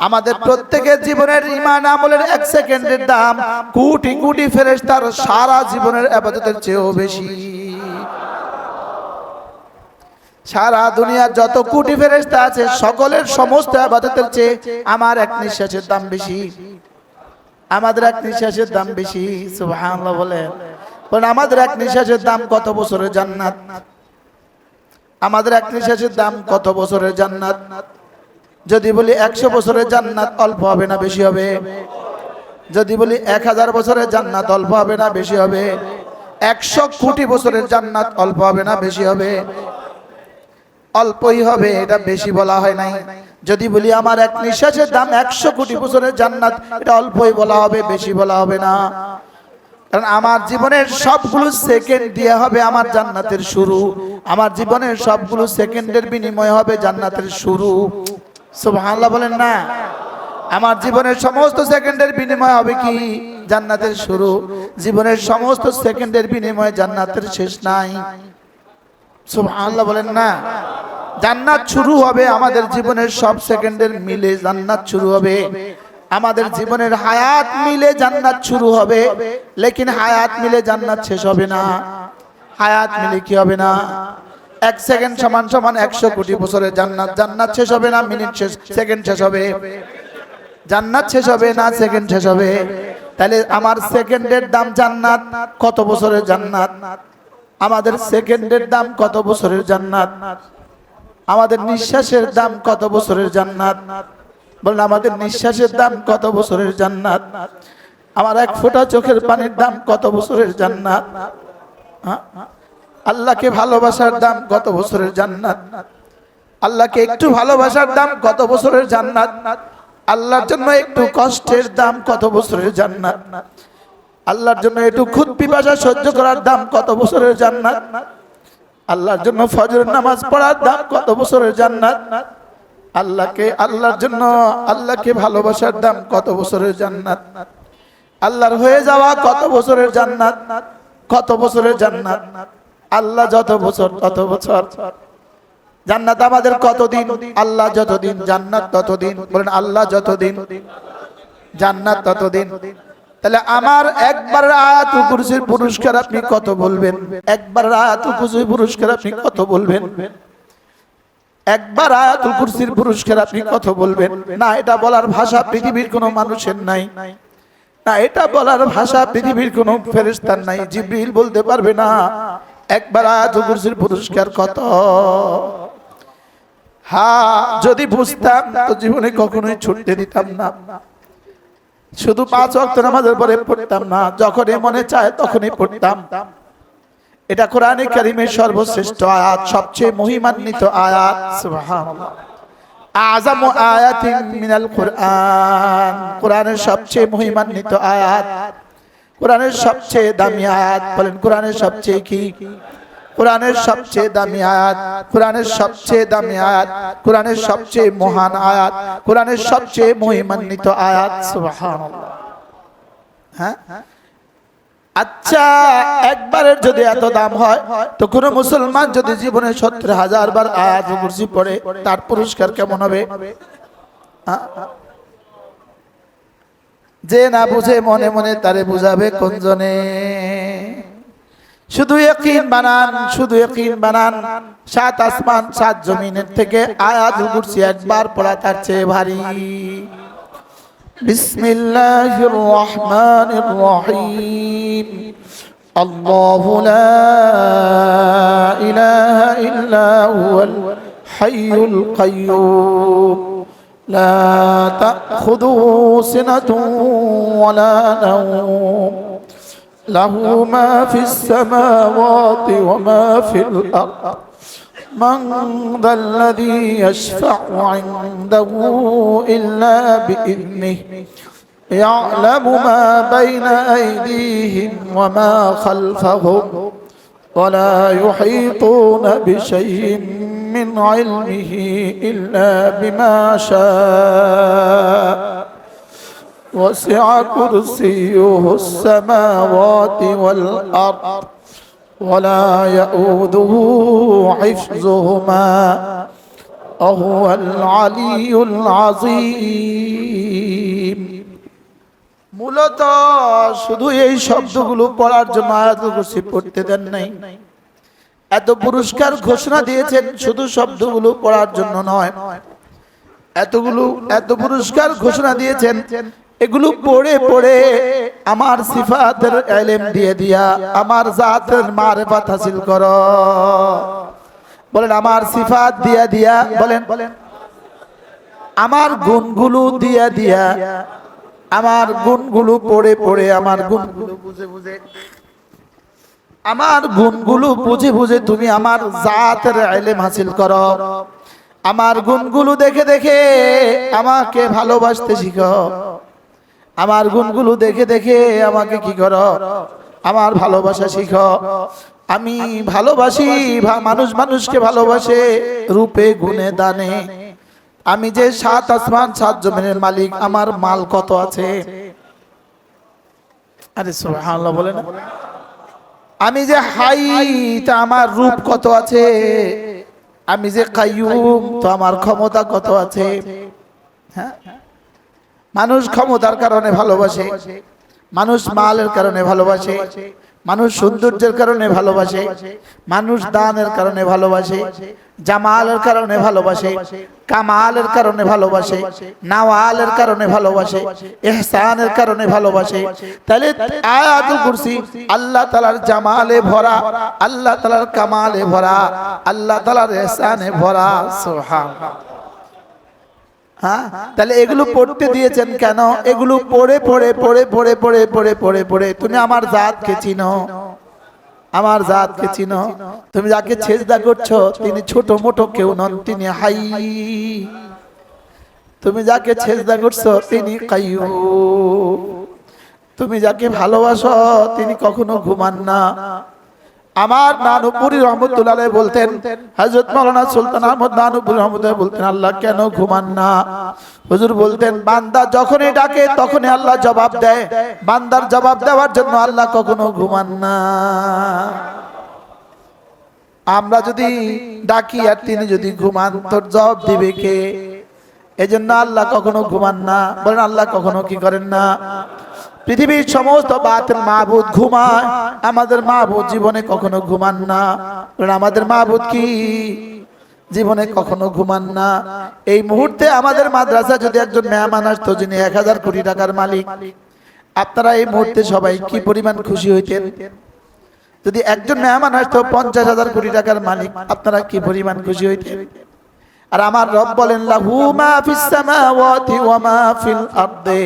আমাদের প্রত্যেকের জীবনের ঈমান আমলের 1 সেকেন্ডের দাম কোটি কোটি ফেরেশতার সারা জীবনের ইবাদতের চেয়েও বেশি। সারা দুনিয়ার যত কোটি ফেরেশতা আছে সকলের সমস্ত ইবাদতের চেয়ে আমার 1 নিঃশ্বাসের দাম বেশি, আমাদের 1 নিঃশ্বাসের দাম বেশি। সুবহানাল্লাহ বলেন। বলেন, আমাদের 1 নিঃশ্বাসের দাম কত বছরের জান্নাত? আমাদের 1 নিঃশ্বাসের দাম কত বছরের জান্নাত? যদি বলি 100 বছরের জান্নাত, অল্প হবে না বেশি হবে? যদি বলি 1000 বছরের জান্নাত অল্প হবে না বেশি হবে? 100 কোটি বছরের জান্নাত অল্প হবে না বেশি হবে? অল্পই হবে, এটা বেশি বলা হয় নাই। যদি বলি আমার এক নিঃশ্বাসের দাম 100 কোটি বছরের জান্নাত, এটা অল্পই বলা হবে, বেশি বলা হবে না। কারণ আমার জীবনের সবগুলো সেকেন্ড দিয়ে হবে আমার জান্নাতের শুরু। আমার জীবনের সবগুলো সেকেন্ডের বিনিময় হবে জান্নাতের শুরু। সুবহানাল্লাহ বলেন না? আমার জীবনের সমস্ত সেকেন্ডের বিনিময় হবে কি? জান্নাতের শুরু। জীবনের সমস্ত সেকেন্ডের বিনিময়ে জান্নাতের শেষ নাই। সুবহানাল্লাহ বলেন না? জান্নাত শুরু হবে আমাদের জীবনের সব সেকেন্ডের মিলে জান্নাত শুরু হবে। আমাদের জীবনের হায়াত মিলে জান্নাত শুরু হবে, লেকিন হায়াত মিলে জান্নাত শেষ হবে না। হায়াত মিলে কি হবে না? 1 সেকেন্ড সমান সমান 100 কোটি বছরের জান্নাত। জান্নাত শেষ হবে না মিনিট শেষ, সেকেন্ড শেষ হবে? জান্নাত শেষ হবে না সেকেন্ড শেষ হবে? তাহলে আমার সেকেন্ডের দাম জান্নাত, কত বছরের জান্নাত? আমাদের সেকেন্ডের দাম কত বছরের জান্নাত? আমাদের নিঃশ্বাসের দাম কত বছরের জান্নাত? বলেন আমাদের নিঃশ্বাসের দাম কত বছরের জান্নাত? আমার এক ফোঁটা চোখের পানির দাম কত বছরের জান্নাত? আল্লাহকে ভালোবাসার দাম কত বছরের জান্নাত? আল্লাহকে একটু ভালোবাসার দাম কত বছরের জান্নাত? আল্লাহর জন্য একটু কষ্টের দাম কত বছরের জান্নাত? আল্লাহর জন্য একটু খুদ পিপাসা সহ্য করার দাম কত বছরের জান্নাত? আল্লাহর জন্য ফজরের নামাজ পড়ার দাম কত বছরের জান্নাত? আল্লাহর জন্য আল্লাহকে ভালোবাসার দাম কত বছরের জান্নাত? আল্লাহর হয়ে যাওয়া কত বছরের জান্নাত? কত বছরের জান্নাত? আল্লাহ যত বছর তত বছর। জান্নাত আমাদের কতদিন? আল্লাহ যতদিন জান্নাত ততদিন। বলেন আল্লাহ যতদিন জান্নাত ততদিন। তাহলে আমার একবার আয়াতুল কুরসির পুরস্কার আপনি কত বলবেন? একবার আয়াতুল কুরসির পুরস্কার আপনি কত বলবেন? একবার আয়াতুল কুরসির পুরস্কার আপনি কত বলবেন? না, এটা বলার ভাষা পৃথিবীর কোনো মানুষের নাই। না, এটা বলার ভাষা পৃথিবীর কোনো ফেরেশতার নাই। জিবরিল বলতে পারবে না একবার আয়াতুল কুরসির পুরস্কার কত। হ্যাঁ, যদি বুঝতাম তো জীবনে কখনোই ছুটতে দিতাম না। শুধু 5 ওয়াক্ত নামাজের পরে পড়তাম না, যখনই মনে চায় তখনই পড়তাম। এটা কোরআনে কারীমের সর্বশ্রেষ্ঠ আয়াত, সবচেয়ে মহিমান্বিত আয়াত। সুবহানাল্লাহ। আযামু আয়াতিন মিনাল কুরআন, কোরআনের সবচেয়ে মহিমান্বিত আয়াত, কোরআনের সবচেয়ে দামি আয়াত। বলেন কোরআনের সবচেয়ে কি? কোরআনের সবচেয়ে দামি আয়াত, কোরআনের সবচেয়ে দামি আয়াত, কোরআনের সবচেয়ে মহান আয়াত, কোরআনের সবচেয়ে মহিমান্বিত আয়াত। সুবহানাল্লাহ। হ্যাঁ, আচ্ছা, একবারের যদি এত দাম হয় তো কোন মুসলমান যদি জীবনে 70,000 বার আয়াতুল কুরসি পড়ে তার পুরস্কার কেমন হবে? যে না বুঝে মনে মনে তারে বুঝাবে কোন জনে? শুধু ইয়াকিন বানান, শুধু ইয়াকিন বানান। 7 আসমান 7 জমিনের থেকে আয়াতুল কুরসি একবার পড়া তার চেয়ে ভারী। বিসমিল্লাহির রহমানির রহিম। আল্লাহু লা ইলাহা ইল্লা হুয়াল হাইয়ুল কাইয়্যুম লা তাখুযুহু সিনাতুন ওয়ালা নাওম লাহু মা ফিস সামাওয়াতি ওয়া মা ফিল আরদ من ذا الذي يشفع عنده إلا بإذنه يعلم ما بين أيديهم وما خلفهم ولا يحيطون بشيء من علمه إلا بما شاء وسع كرسيه السماوات والأرض ولا يؤوده حفظهما وهو العلي العظيم। মূলত শুধু এই শব্দগুলো পড়ার জন্য আয়াতুল কুরসি পড়তে দেন নাই। এত পুরস্কার ঘোষণা দিয়েছেন শুধু শব্দগুলো পড়ার জন্য নয়, এত পুরস্কার ঘোষণা দিয়েছেন এগুলো পড়ে পড়ে আমার সিফাতের ইলম দিয়ে দিয়া আমার জাতের মারিফাত হাসিল করো। বলেন আমার সিফাত দিয়া দিয়া, বলেন আমার গুণগুলো দিয়া দিয়া আমার গুণগুলো পড়ে পড়ে আমার গুণগুলো বুঝে বুঝে আমার গুণগুলো বুঝে বুঝে তুমি আমার জাতের ইলম হাসিল করো। আমার গুণগুলো দেখে দেখে আমাকে ভালোবাসতে শিখো। আমার গুণগুলো দেখে দেখে আমাকে কি করো? আমার ভালোবাসা শিখো। আমি ভালোবাসি, মানুষ মানুষকে ভালোবাসে রূপে গুণে দানে। আমি যে 7 আসমান 7 জমিনের মালিক, আমার মাল কত আছে? আরে সুবহানাল্লাহ বলে না। আমি যে হাই, তা আমার রূপ কত আছে? আমি যে কাইয়ুম, তো আমার ক্ষমতা কত আছে? হ্যাঁ, মানুষ ক্ষমতার কারণে ভালোবাসে, মানুষ মালের কারণে ভালোবাসে, মানুষ সৌন্দর্যের কারণে ভালোবাসে, মানুষ দানের কারণে ভালোবাসে, জামালের কারণে ভালোবাসে, কামালের কারণে ভালোবাসে, নাওয়ালের কারণে ভালোবাসে, ইহসানের কারণে ভালোবাসে। তাহলে আয়াতুল কুরসি আল্লাহ তাআলার জামালে ভরা, আল্লাহ তাআলার কামালে ভরা, আল্লাহ তাআলার ইহসানে ভরা। সুবহানাল্লাহ। হ্যাঁ, তাহলে এগুলো পড়তে দিয়েছেন কেন? এগুলো পড়ে পড়ে পড়ে পড়ে পড়ে পড়ে পড়ে পড়ে তুমি আমার জাতকে চিনো, আমার জাতকে চিনো। তুমি যাকে সেজদা করছো তিনি ছোট মোটো কেউ নন, তিনি হাই। তুমি যাকে সেজদা করছো তিনি কাইয়ুম। তুমি যাকে ভালোবাসো তিনি কখনো ঘুমান না। আমার নানুপুরি রহমতুল্লাহ আলাইহি বলতেন, হযরত মাওলানা সুলতান আহমদ নানুপুরি রহমতুল্লাহ বলতেন, আল্লাহ কেন ঘুমান না? হুজুর বলতেন, বান্দা যখনই ডাকে তখনই আল্লাহ জবাব দেয়। বান্দার জবাব দেওয়ার জন্য আল্লাহ কখনো ঘুমান না। আমরা যদি ডাকি আর তিনি যদি ঘুমান, তোর জবাব দিবে কে? এজন্য আল্লাহ কখনো ঘুমান না। বলেন আল্লাহ কখনো কি করেন না? পৃথিবীর সমস্ত বাতিল মাবুদ ঘুমায়, আমাদের মাবুদ জীবনে কখনো ঘুমান না। আমাদের মাবুদ কি জীবনে কখনো ঘুমান না। এই মুহূর্তে আমাদের মাদ্রাসা যদি একজন মেহমান আসতো যিনি 1000 কোটি টাকার মালিক, আপনারা এই মুহূর্তে সবাই কি পরিমাণ খুশি হইতেন? যদি একজন মেহমান আসতো 50,000 কোটি টাকার মালিক, আপনারা কি পরিমাণ খুশি হইতেন? আর আমার রব বলেন, লাহু মা ফিস সামাওয়াতি ওয়া মা ফিল আরদি।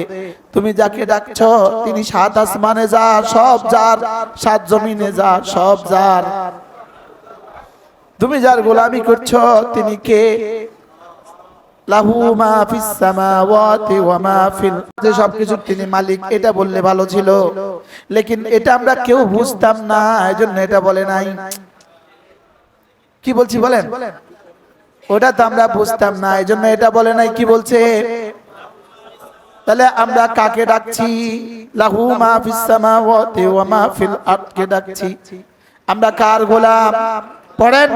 তুমি যাকে ডাকছো তিনি 7 আসমানে যার, সব যার, 7 জমিনে যার, সব যার। তুমি যার গোলামি করছো তিনি কে? লাহু মা ফিস সামাওয়াতি ওয়া মা ফিল, যে সবকিছু তিনি মালিক। এটা বললে ভালো ছিল, লেকিন এটা আমরা কেউ বুঝতাম না, এজন্য এটা বলে নাই। কি বলছি বলেন? ওটা তো আমরা বুঝতাম না, এজন্য এটা বলে নাই। কি বলছে? তাহলে আমরা কাকে ডাকছি? লাহু মা ফিস সামাওয়াতি ওয়া মা ফিল আরদ কে ডাকছি। আমরা কার গোলাম? পড়েন,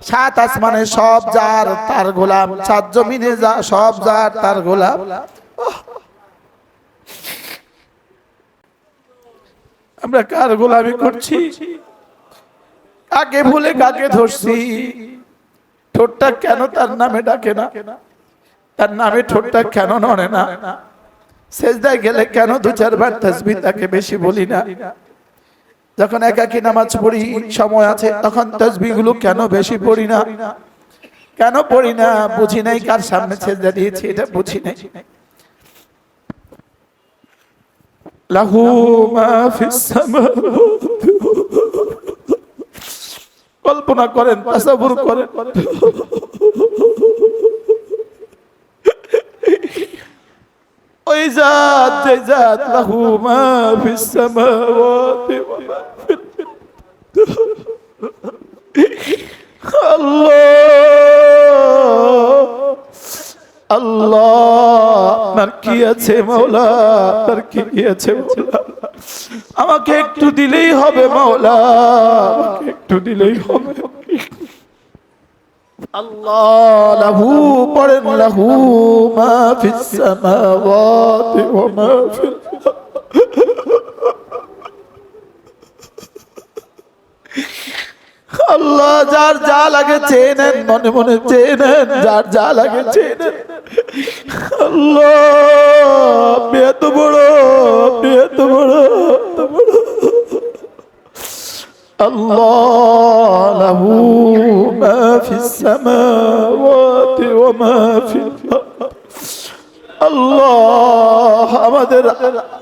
7 আসমানে সব যার, তার গোলাম। 7 জমিনে যা, সব যার, তার গোলাম। আমরা কার গোলামি করছি? কাকে ভুলে কাকে ধরছি? ঠোঁটটা কেন তার নামে ডাকে না? তার নামে ঠোঁটটা কেন নড়ে না? সেজদায় গেলে কেন 2-4 বার তাসবিহ তাকে বেশি বলি না? যখন একাকী নামাজ পড়ি সময় আছে তখন তাসবিহ গুলো কেন বেশি পড়ি না? কেন পড়ি না? বুঝি নাই কার সামনে সেজদা দিয়েছি, এটা বুঝি নাই। লাহু মা ফিস সামাওয়াতি, কল্পনা করেন, তাসাব্বুর করেন। ওই জাত, যে জাত লাহু মা ফিস সামাওয়াতি ওয়া মা ফিল আল্লাহ, আল্লাহ আপনার কি আছে মাওলা? আপনার কি আছে মাওলা? আমাকে একটু দিলেই হবে মাওলা, আমাকে একটু দিলেই হবে। আল্লাহ লাহু, পড়েন লাহু মা ফিস সামাওয়াতি ওয়া মা ফিল আল্লাহ যার যা লাগে চেয়ে নেন, মনে মনে চেয়ে নেন, যার যা লাগে চেয়ে নেন। আল্লাহ আপনি এত বড়, আপনি এত বড়, এত বড়। আল্লাহ লাহু মা ফিস সামাওয়াতি ওয়া মা ফিল আরদ। আল্লাহ আমাদের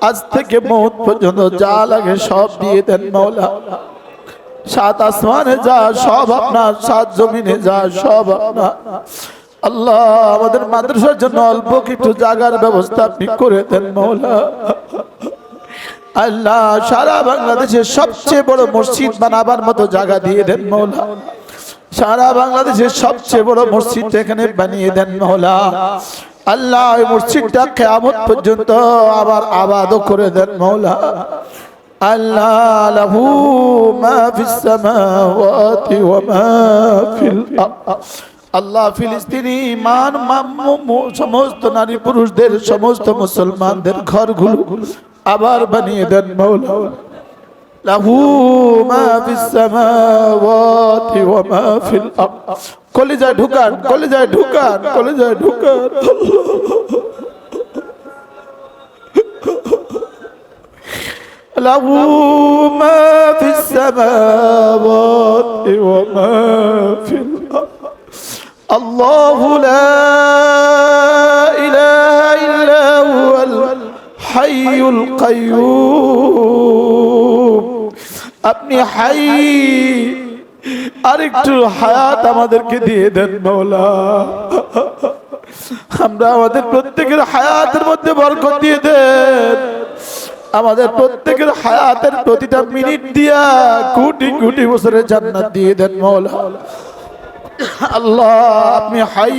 আজ থেকে মওত পর্যন্ত যা লাগে সব দিয়ে দেন মাওলা। সাত আসমানে যা সব আপনার, সাত জমিনে যা সব আপনার। আল্লাহ আমাদের মাদ্রাসার জন্য অল্প কিছু জায়গার ব্যবস্থা আপনি করে দেন মাওলা। আল্লাহ সারা বাংলাদেশের সবচেয়ে বড় মসজিদ বানাবার মতো জায়গা দিয়ে দেন মাওলা। সারা বাংলাদেশের সবচেয়ে বড় মসজিদ এখানে বানিয়ে দেন মাওলা। আল্লাহ এই মসজিদটা কিয়ামত পর্যন্ত আবার আবাদও করে দেন মাওলা। আল্লাহ লাহু মা ফিস সামাওয়াতি ওয়া মা ফিল আরদ। আল্লাহ ফিলিস্তিনি মান সমস্ত নারী পুরুষদের, সমস্ত মুসলমানদের ঘরগুলো আবার বানিয়ে দেন মাওলা। লাহু মা ফিস সামাওয়াতি ওয়া মা ফিল আরদ। কলিজায় ঢুকান, কলিজায় ঢুকান, কলিজায় ঢুকান। লাহু মা ফিস সামাওয়াতি ওয়া মা ফিল আরদ। আল্লাহু লা ইলাহা ইল্লা হুয়াল হাইয়ুল কাইয়্যুম। আপনি হাই, আরেকটু হায়াত আমাদেরকে দিয়ে দেন মাওলা। আমরা আমাদের প্রত্যেকের হায়াতের মধ্যে বরকত দিয়ে দেন। আমাদের প্রত্যেকের হায়াতের প্রতিটা মিনিট দিয়া কোটি কোটি বছরের জান্নাত দিয়ে দেন মাওলা। আল্লাহ আপনি হাই,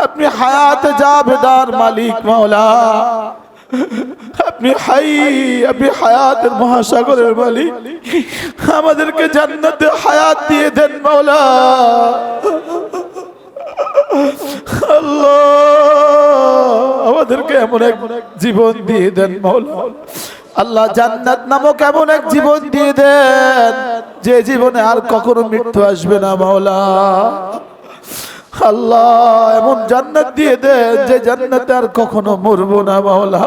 আপনি হায়াত জাবেদার মালিক মাওলা। আপনি হাই, আপনি হায়াতের মহাসাগরের মালিক। আমাদেরকে জান্নাতে হায়াত দিয়ে দেন মাওলা। আল্লাহ আমাদেরকে এমন এক জীবন দিয়ে দেন মাওলা। আল্লাহ জান্নাত নামক এমন এক জীবন দিয়ে দেন যে জীবনে আর কখনো মৃত্যু আসবে না মাওলা। আল্লাহ এমন জান্নাত দিয়ে দেন যে জান্নাতে আর কখনো মরবো না মাওলা।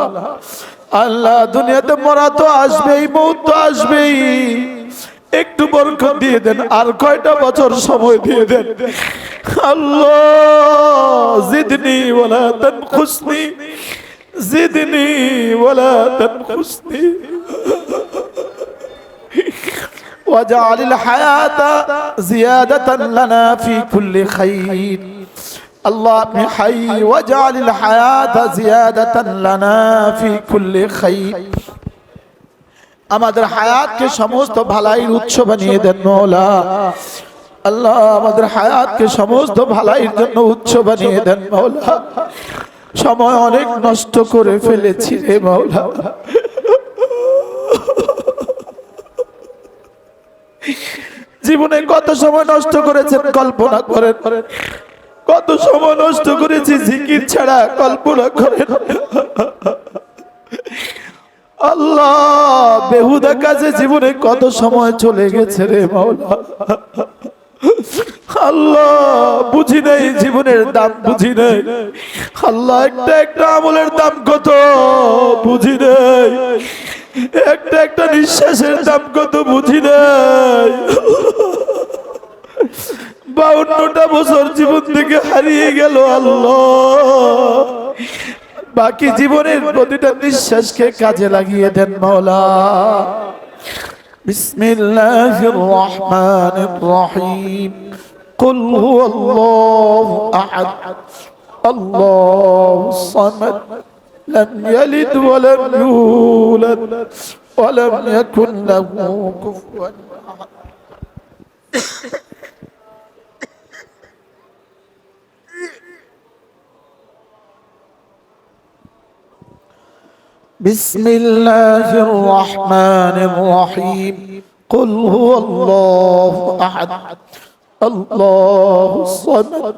আল্লাহ দুনিয়াতে মরা তো আসবেই, মৌত তো আসবেই, একটু বরকত দিয়ে দেন। আর কয়টা বছর সময় দিয়ে দেন আল্লাহ। জিদনি ওয়ালা তানকুসনি, জিদনি ওয়ালা তানকুসনি। واجعل الحياة زيادة لنا في كل خير। الله আপনি হাই, واجعل الحياة زيادة لنا في كل خير। আমাদের হায়াতকে সমস্ত ভালাইয়ের উৎস বানিয়ে দেন মাওলা। আল্লাহ আমাদের হায়াতকে সমস্ত ভালাইয়ের জন্য উৎস বানিয়ে দেন মাওলা। সময় অনেক নষ্ট করে ফেলেছি রে মাওলা। জীবনে কত সময় নষ্ট করেছেন কল্পনা করেন। কত সময় নষ্ট করেছি জিকির ছাড়া, কল্পনা করেন। আল্লাহ বেহুদা কাজে জীবনে কত সময় চলে গেছে রে মাওলা। আল্লাহ বুঝি নাই জীবনের দাম, বুঝি নাই। আল্লাহ একটা একটা আমলের দাম কত বুঝি নাই। একটা একটা নিঃশ্বাসের দাম কত বুঝি নাই। 52টা বছর জীবন থেকে হারিয়ে গেল আল্লাহ। বাকি জীবনের প্রতিটা নিঃশ্বাসকে কাজে লাগিয়ে দেন মাওলা। বিসমিল্লাহির রহমানির রহিম। কুল হুয়াল্লাহু আহাদ, আল্লাহুস সামাদ, লাম ইয়ালিদ ওয়া লাম ইউলাদ ওয়া লাম ইয়াকুন লাহু কুফুয়ান আহাদ। بسم الله الرحمن الرحيم. قل هو الله أحد الله الصمد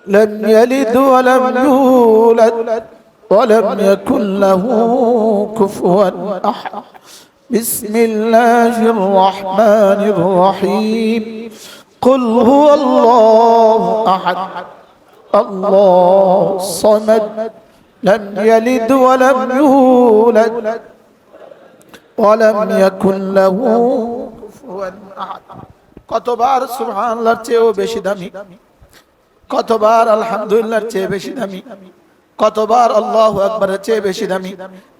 لم يلد ولم يولد ولم يكن له كفوا أحد. بسم الله الرحمن الرحيم. قل هو الله أحد الله الصمد لم يلد ولم يولد ولم يكن له كفوا أحد. কতবার সুবহানাল্লাহর চেয়েও বেশি দামি, কতবার আলহামদুলিল্লাহর চেয়ে বেশি দামি, কতবার আল্লাহু আকবারের চেয়ে বেশি দামি?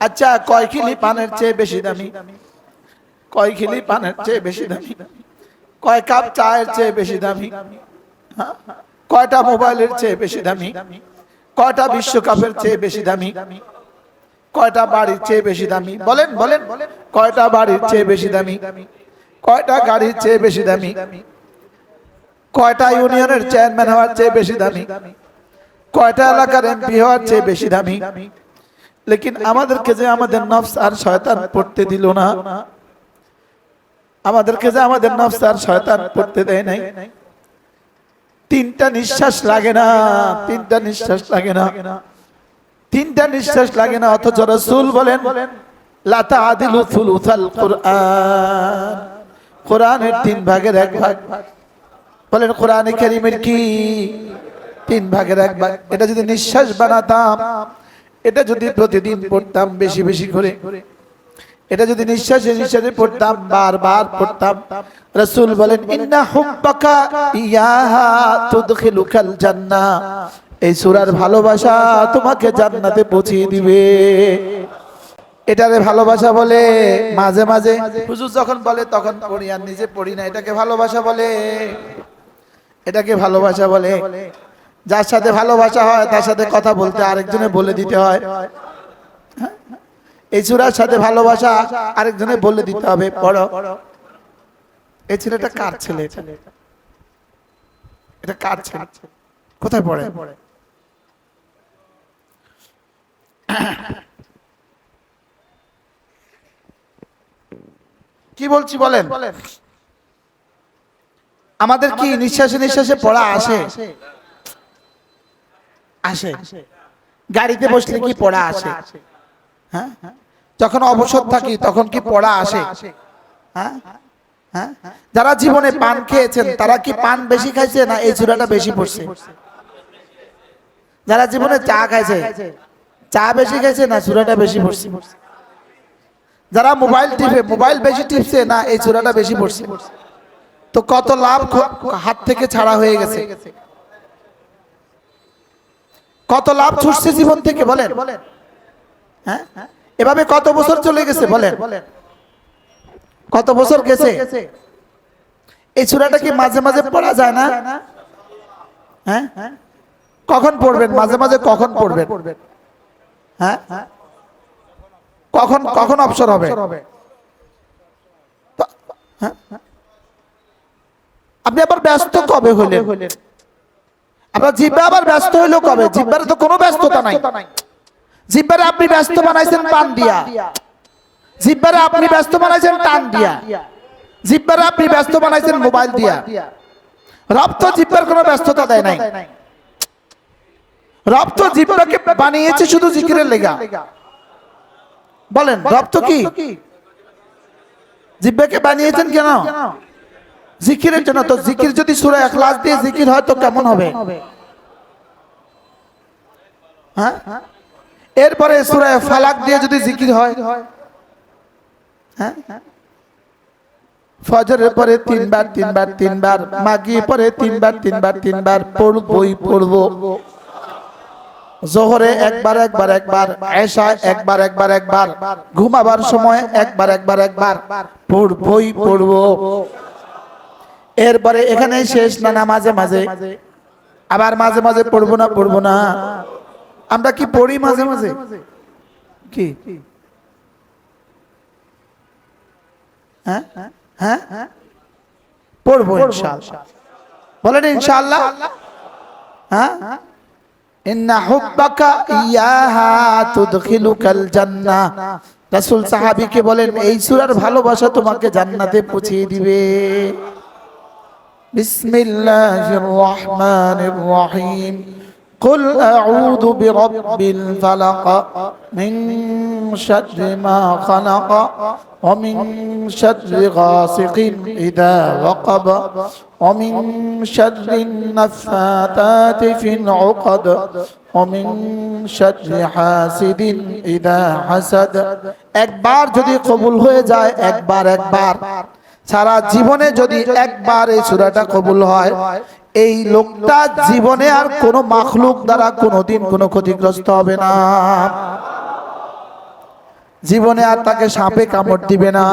আচ্ছা, কয় খিলি পানের চেয়ে বেশি দামি? কয় খিলি পানের চেয়ে বেশি দামি? কয় কাপ চায়ের চেয়ে বেশি দামি? হ্যাঁ? কয়টা মোবাইলের চেয়ে বেশি দামি? কয়টা বিশ্বকাপের চেয়ে বেশি দামি? কয়টা বাড়ির চেয়ে বেশি দামি? বলেন বলেন, কয়টা বাড়ির চেয়ে বেশি দামি? কয়টা গাড়ির চেয়ে বেশি দামি? কয়টা ইউনিয়নের চেয়ারম্যান হওয়ার চেয়ে বেশি দামি? কয়টা এলাকার এমপি হওয়ার চেয়ে বেশি দামি? লেকিন আমাদেরকে যে আমাদের নফস আর শয়তান পড়তে দিল না, আমাদেরকে যে আমাদের নফস আর শয়তান পড়তে দেয় নাই। তিনটা নিঃশ্বাস লাগে না, তিনটা নিঃশ্বাস লাগে না, তিনটা নিঃশ্বাস লাগে না, অথচ রাসূল বলেন লা তা'দিলু সুলুসাল কুরআন, কোরআনের 3 ভাগের 1 ভাগ। বলেন কোরআনে কারীমের কি 3 ভাগের 1 ভাগ? এটা যদি নিঃশ্বাস বানাতাম, এটা যদি প্রতিদিন পড়তাম বেশি বেশি করে, এটা যদি নিঃশ্বাসে নিঃশ্বাসে পড়তাম, বারবার পড়তাম, রাসূল বলেন ইন্না হুব্বাকা ইয়াহা তুদখিলুকাল জান্নাহ, এই সূরার ভালোবাসা তোমাকে জান্নাতে পৌঁছিয়ে দিবে। এটারে ভালোবাসা বলে। মাঝে মাঝে হুজুর যখন বলে তখন পড়ি, আর নিজে পড়ি না, এটাকে ভালোবাসা বলে। এটাকে ভালোবাসা বলে। যার সাথে ভালোবাসা হয় তার সাথে কথা বলতে আরেকজনে বলে দিতে হয়। এই সূরার সাথে ভালোবাসা আরেকজনে বলে দিতে হবে পড়ো। এই ছেলেটা কার ছেলে? এটা কার ছেলে? কোথায় পড়ে? কি বলছি বলেন? আমাদের কি নিঃশ্বাসে নিঃশ্বাসে পড়া আসে? আসে। গাড়িতে বসলে কি পড়া আসে? হ্যাঁ, যখন অবসর থাকি তখন কি পড়া আসে? হ্যাঁ হ্যাঁ। যারা জীবনে পান খেয়েছেন তারা কি পান বেশি খাইছে না এই সূরাটা বেশি পড়ছে? যারা জীবনে চা খাইছে, চা বেশি খাইছে না সূরাটা বেশি পড়ছে? যারা মোবাইল টিপে, মোবাইল বেশি টিপছে না এই সূরাটা বেশি পড়ছে? তো কত লাভ হাত থেকে ছাড়া হয়ে গেছে, কত লাভ ছুটছে জীবন থেকে বলেন। হ্যাঁ, এভাবে কত বছর চলে গেছে বলেন, কত বছর গেছে। এই সূরাটা কি মাঝে মাঝে পড়া যায় না? হ্যাঁ, কখন পড়বেন? মাঝে মাঝে কখন পড়বেন? হ্যাঁ, কখন কখন অবসর হবে? আপনি আবার ব্যস্ত কবে হলেন? আপনার জিহ্বা আবার ব্যস্ত হইলো কবে? জিহ্বার তো কোনো ব্যস্ততা নাই। জিহ্বারে আপনি ব্যস্ত বানাইছেন পান দিয়া, জিহ্বারে আপনি ব্যস্ত বানাইছেন টান দিয়া, জিহ্বারে আপনি ব্যস্ত বানাইছেন মোবাইল দিয়া। রব তো জিহ্বার কোনো ব্যস্ততা দেয় নাই। রব তো জিহ্বাকে বানিয়েছে শুধু জিকিরের লেগা। বলেন রব তো কি জিহ্বাকে বানিয়েছেন কেন? জিকিরের জন্য। তো জিকির যদি সূরা ইখলাস দিয়ে জিকির হয় তো কেমন হবে? হ্যাঁ, এরপরে সূরা ফালাক দিয়ে যদি জিকির হয়, হ্যাঁ, ফজরের পরে 3 বার 3 বার 3 বার, মাগরিব পরে 3 বার 3 বার 3 বার পড়বই পড়বো। জোহরে একবার একবার একবার, এশা একবার একবার একবার, ঘুমাবার সময় একবার একবার একবার পড়বই পড়বো। এরপরে এখানে শেষ না, না মাঝে মাঝে আবার মাঝে মাঝে পড়বো না পড়বো না। আমরা কি পড়ি মাঝে মাঝে? কি হ্যাঁ হ্যাঁ পড়বো ইনশাআল্লাহ। বলেন ইনশাআল্লাহ। হ্যাঁ, ইন্না হুব্বাকা ইয়াহা তুদখিলুকাল জান্নাহ। রাসূল সাহাবীকে বলেন এই সূরার ভালোবাসা তোমাকে জান্নাতে পৌঁছে দিবে। বিসমিল্লাহির রহমানির রহিম। قل أعوذ برب الفلق من شر ما خلق ومن شر غاسق إذا وقب ومن شر النفاثات في العقد ومن شر حاسد إذا حسد। একবার যদি কবুল হয়ে যায়, একবার একবার, সারা জীবনে যদি একবার এই সূরাটা কবুল হয়, এই লোকটা জীবনে আর কোনো মাখলুক দ্বারা কোনোদিন কোনো ক্ষতিগ্রস্ত হবে না। জীবনে আর তাকে সাপে কামড় দিবে না,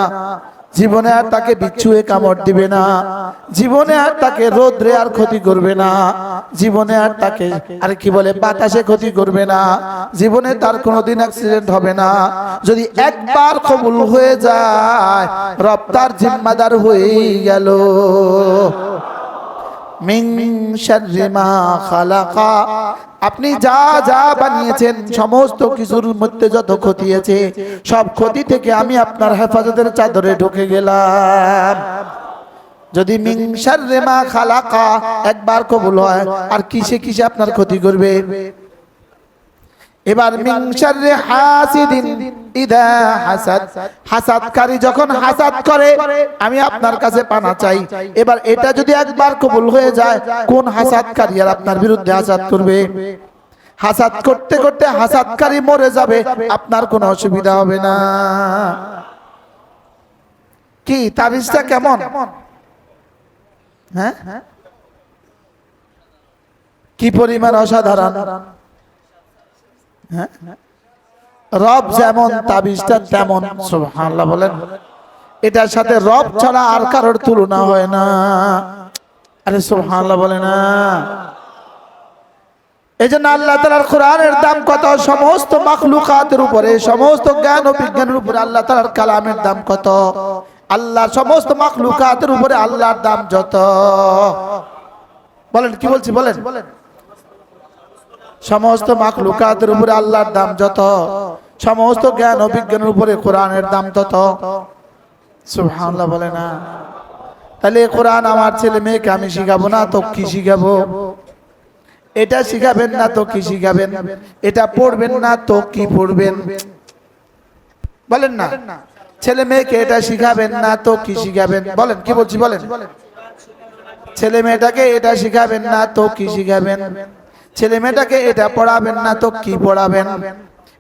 জীবনে আর তাকে বিচ্ছুয়ে কামড় দিবে না, জীবনে আর তাকে রোদ্রে আর ক্ষতি করবে না, জীবনে আর তাকে আর কি বলে বাতাসে ক্ষতি করবে না, জীবনে তার কোনোদিন অ্যাক্সিডেন্ট হবে না। যদি একবার কবুল হয়ে যায় রব তার জিম্মাদার হয়ে গেল। মিন শাররি মা খালাকা, আপনি যা যা বানিয়েছেন সমস্ত কিছুর মধ্যে যত ক্ষতি আছে সব ক্ষতি থেকে আমি আপনার হেফাজতের চাদরে ঢুকে গেলাম। যদি মিন শাররি মা খালাকা একবার কবুল হয় আর কিসে কিসে আপনার ক্ষতি করবে। এবার মিন শাররি হাসিদিন ইদা হাসাদ, হাসাদকারী যখন হাসাদ করে আমি আপনার কাছে পানা চাই। এবার এটা যদি একবার কবুল হয়ে যায় কোন হাসাদকারী আর আপনার বিরুদ্ধে হাসাদ করবে? হাসাদ করতে করতে হাসাদকারী মরে যাবে, আপনার কোনো অসুবিধা হবে না। কি তাবিজটা কেমন? হ্যাঁ, কি পরিমাণ অসাধারণ। হ্যাঁ, রব যেমন তাবিজটা তেমন। সুবহানাল্লাহ বলেন। এটার সাথে রব ছাড়া আর কারোর তুলনা হয় না। আরে সুবহানাল্লাহ বলে না। এই জন্য আল্লাহ তাআলার কোরআনের দাম কত? সমস্ত মাখলুকাতের উপরে, সমস্ত জ্ঞান ও বিজ্ঞানের উপরে আল্লাহ তাআলার কালামের দাম কত? আল্লাহ সমস্ত মাখলুকাতের উপরে আল্লাহর দাম যত। বলেন কি বলছি বলেন। সমস্ত মাখলুকাতের উপরে আল্লাহর দাম যত, সমস্ত জ্ঞান ও বিজ্ঞানের উপরে কোরআনের দাম তত। সুবহানাল্লাহ বলে না। তাহলে কোরআন আমার ছেলে মেয়েকে আমি শিখাবো না তো কি শিখাবো? এটা শিখাবেন না তো কি শিখাবেন? এটা পড়বেন না তো কি পড়বেন? বলেন না। ছেলে মেয়েকে এটা শিখাবেন না তো কি শিখাবেন? বলেন কি বলছি বলেন। ছেলে মেয়েটাকে এটা শিখাবেন না তো কি শিখাবেন? ছেলে মেয়েটাকে এটা পড়াবেন না তো কি পড়াবেন?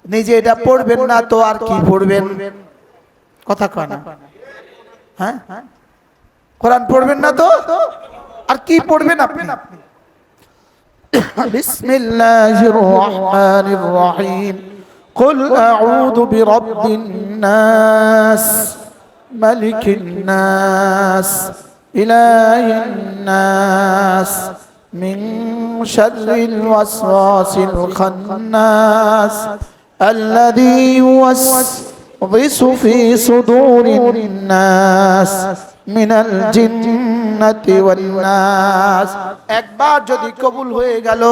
নিজে এটা পড়বেন না তো আর কি পড়বেন? কথা কয় না। হ্যাঁ, কোরআন পড়বেন না তো আর কি পড়বেন আপনি? বিসমিল্লাহির রহমানির রহিম। কুল আউযু বিরাব্বিন নাস, মালিকিন নাস, ইলাহিন নাস, মিন শাররিল ওয়াসওয়াসিল খান্নাস, আল্লাযী ইউওয়াসওয়িসু ফী সুদুরিন নাস মিনাল জিন্নাতি ওয়ান নাস। একবার যদি কবুল হয়ে গেল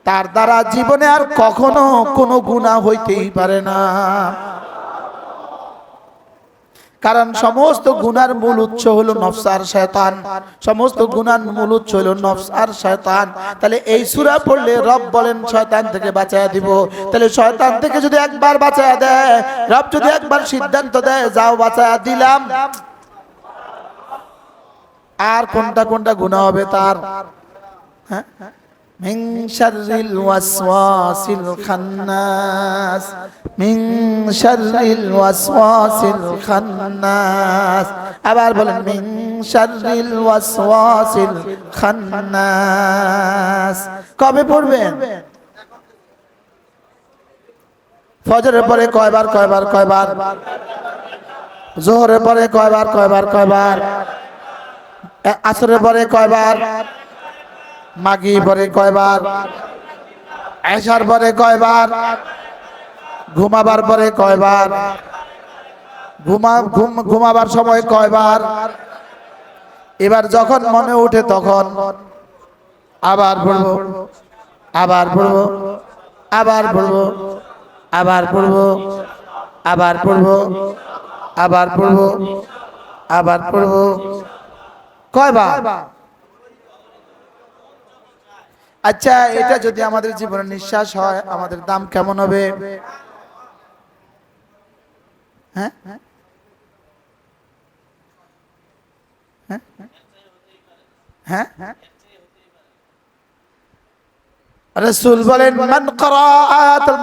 তার দ্বারা জীবনে আর কখনো কোনো গুনাহ হইতেই পারে না। কারণ সমস্ত গুনার মূল উৎস হলো নফস আর শয়তান। সমস্ত গুনার মূল উৎস হলো নফস আর শয়তান। তাহলে এই সূরা পড়লে রব বলেন শয়তান থেকে বাঁচায়া দিব। তাহলে শয়তান থেকে যদি একবার বাঁচায়া দেয়, রব যদি একবার সিদ্ধান্ত দেয় যাও বাঁচায়া দিলাম, আর কোনটা কোনটা গুনাহ হবে তার? হ্যাঁ, মিন শাররিল ওয়াসওয়াসিল খান্নাস, মিন শাররিল ওয়াসওয়াসিল খান্নাস। আবার বলেন মিন শাররিল ওয়াসওয়াসিল খান্নাস। কবে পড়বেন? ফজরের পরে কয়বার কয়বার কয়বার? যোহরের পরে কয়বার কয়বার কয়বার? আসরের পরে কয়বার? মাগরিবের পরে কয়বার? এশার পরে কয়বার? ঘুমাবার পরে কয়বার? ঘুমাবার সময় কয়বার? এবার যখন মনে ওঠে তখন আবার পড়বো, আবার পড়বো, আবার পড়বো, আবার পড়বো, আবার পড়বো, আবার পড়বো, আবার পড়বো। কয়বার? আচ্ছা, এটা যদি আমাদের জীবনের নিঃশ্বাস হয় আমাদের দাম কেমন হবে? হ্যাঁ, হ্যাঁ, হ্যাঁ। রাসূল বলেন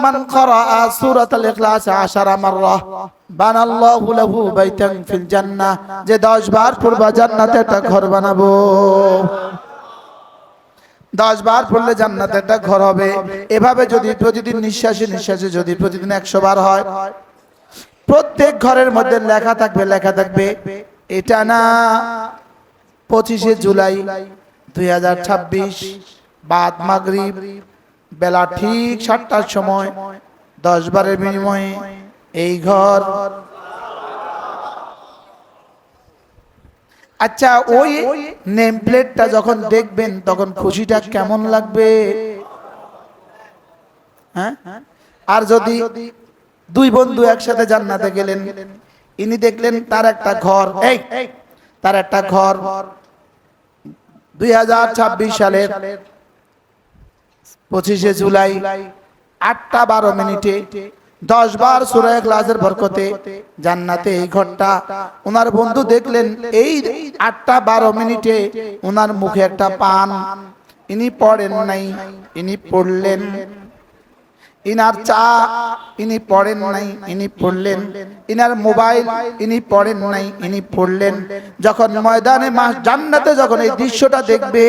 মান ক্বারা সূরাতুল ইখলাস 10 মাররা বানাল্লাহু লাহু বাইতান ফিল জান্নাহ। যে 10 বার পড়বা জান্নাতে একটা ঘর বানাবো। 10 বার পড়লে জান্নাতে একটা ঘর হবে। এভাবে যদি প্রতিদিন নিঃশ্বাসে নিঃশ্বাসে যদি প্রতিদিন 100 বার হয়, প্রত্যেক ঘরের মধ্যে লেখা থাকবে এটা না 25শে জুলাই 2026 বাদ মাগরিব বেলা ঠিক 7টার সময় 10 বারের বিনিময়ে এই ঘর। আচ্ছা, ওই নেম প্লেটটা যখন দেখবেন তখন খুশিটা কেমন লাগবে? হ্যাঁ, আর যদি দুই বন্ধু একসাথে জান্নাতে গেলেন, ইনি দেখলেন তার একটা ঘর, তার একটা ঘর 2026 সালের 25শে জুলাই 8টা 12 মিনিটে 10 বার সূরা ইখলাসের বরকতে জান্নাতে এই ঘরটা। ওনার বন্ধু দেখলেন এই 8টা 12 মিনিটে ওনার মুখে একটা পান, ইনি পড়েন নাই, ইনি পড়লেন। ইনার চা ইনি পড়েন নাই, ইনি পড়লেন। ইনার মোবাইল ইনি পড়েন নাই, ইনি পড়লেন। যখন ময়দানে জান্নাতে যখন এই দৃশ্যটা দেখবে,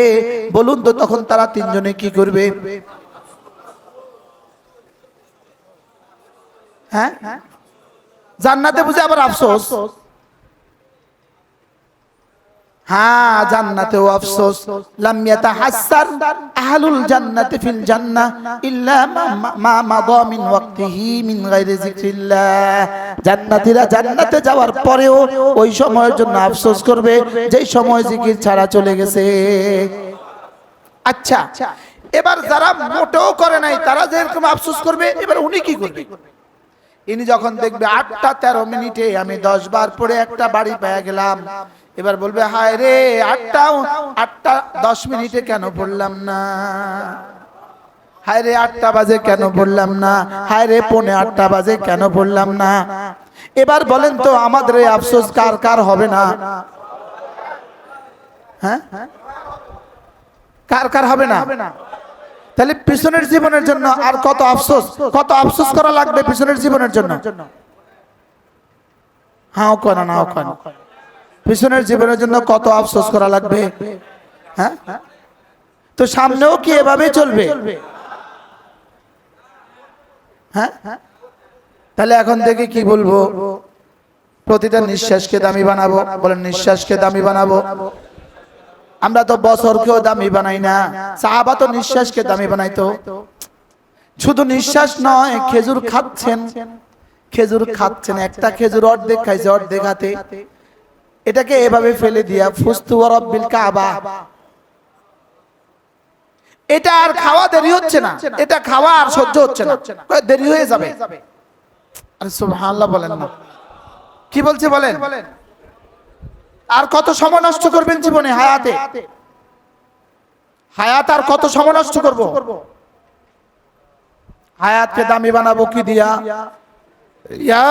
বলুন তো তখন তারা তিনজনে কি করবে? হ্যাঁ, জান্নাতে বুঝে আবার আফসোস। হ্যাঁ, জান্নাতেও আফসোস। লাম ইয়াতাহাসসার আহলুল জান্নাতি ফিল জান্নাহ ইল্লা মা মাদা মিন ওয়াক্তিহি মিন গায়রি যিকরিল্লাহ। জান্নাতীরা জান্নাতে যাওয়ার পরেও ওই সময়ের জন্য আফসোস করবে যেই সময় জিকির ছাড়া চলে গেছে। আচ্ছা, এবার যারা মোটেও করে নাই তারা যেরকম আফসোস করবে, এবার উনি কি করবে? ইনি যখন দেখবে 8টা 13 মিনিটে আমি 10 বার পড়ে একটা বাড়ি পেয়ে গেলাম, এবার বলবে হায় রে 8টা 10 মিনিটে কেন পড়লাম না, হায় রে 8টা বাজে কেন পড়লাম না, হায় রে 7:45 বাজে কেন পড়লাম না। এবার বলেন তো আমাদের এই আফসোস কার কার হবে না? হ্যাঁ, কার কার হবে না? তাহলে পিছনের জীবনের জন্য আর কত আফসোস করা লাগবে পিছনের জীবনের জন্য? হ্যাঁ কেন না, কেন পিছনের জীবনের জন্য কত আফসোস করা লাগবে? হ্যাঁ, তো সামনেও কি এভাবে চলবে? হ্যাঁ, তাহলে এখন থেকে কি বলবো? প্রতিটা নিঃশ্বাসকে দামি বানাবো। বলেন নিঃশ্বাসকে দামি বানাবো। আমরা তো বছরকেও দামি বানাই না, সাহাবা তো নিঃশ্বাসকে দামি বানাইতো। শুধু নিঃশ্বাস নয়, খেজুর খাচ্ছেন, একটা খেজুর অর্ধেক খাইছে, অর্ধেক হাতে, এটাকে এভাবে ফেলে দিয়া ফুস্তু ওয়া রাব্বিল কাবা। এটা আর খাওয়া দেরি হচ্ছে না, এটা খাওয়া আর সহ্য হচ্ছে না, দেরি হয়ে যাবে। আরে সুবহানাল্লাহ বলেন না, কি বলছে বলেন? আর কত সময় নষ্ট করবেন জীবনে? হায়াত আর কত সময় নষ্ট করব? হায়াতকে দামি বানাবো কি দিয়া? ইয়া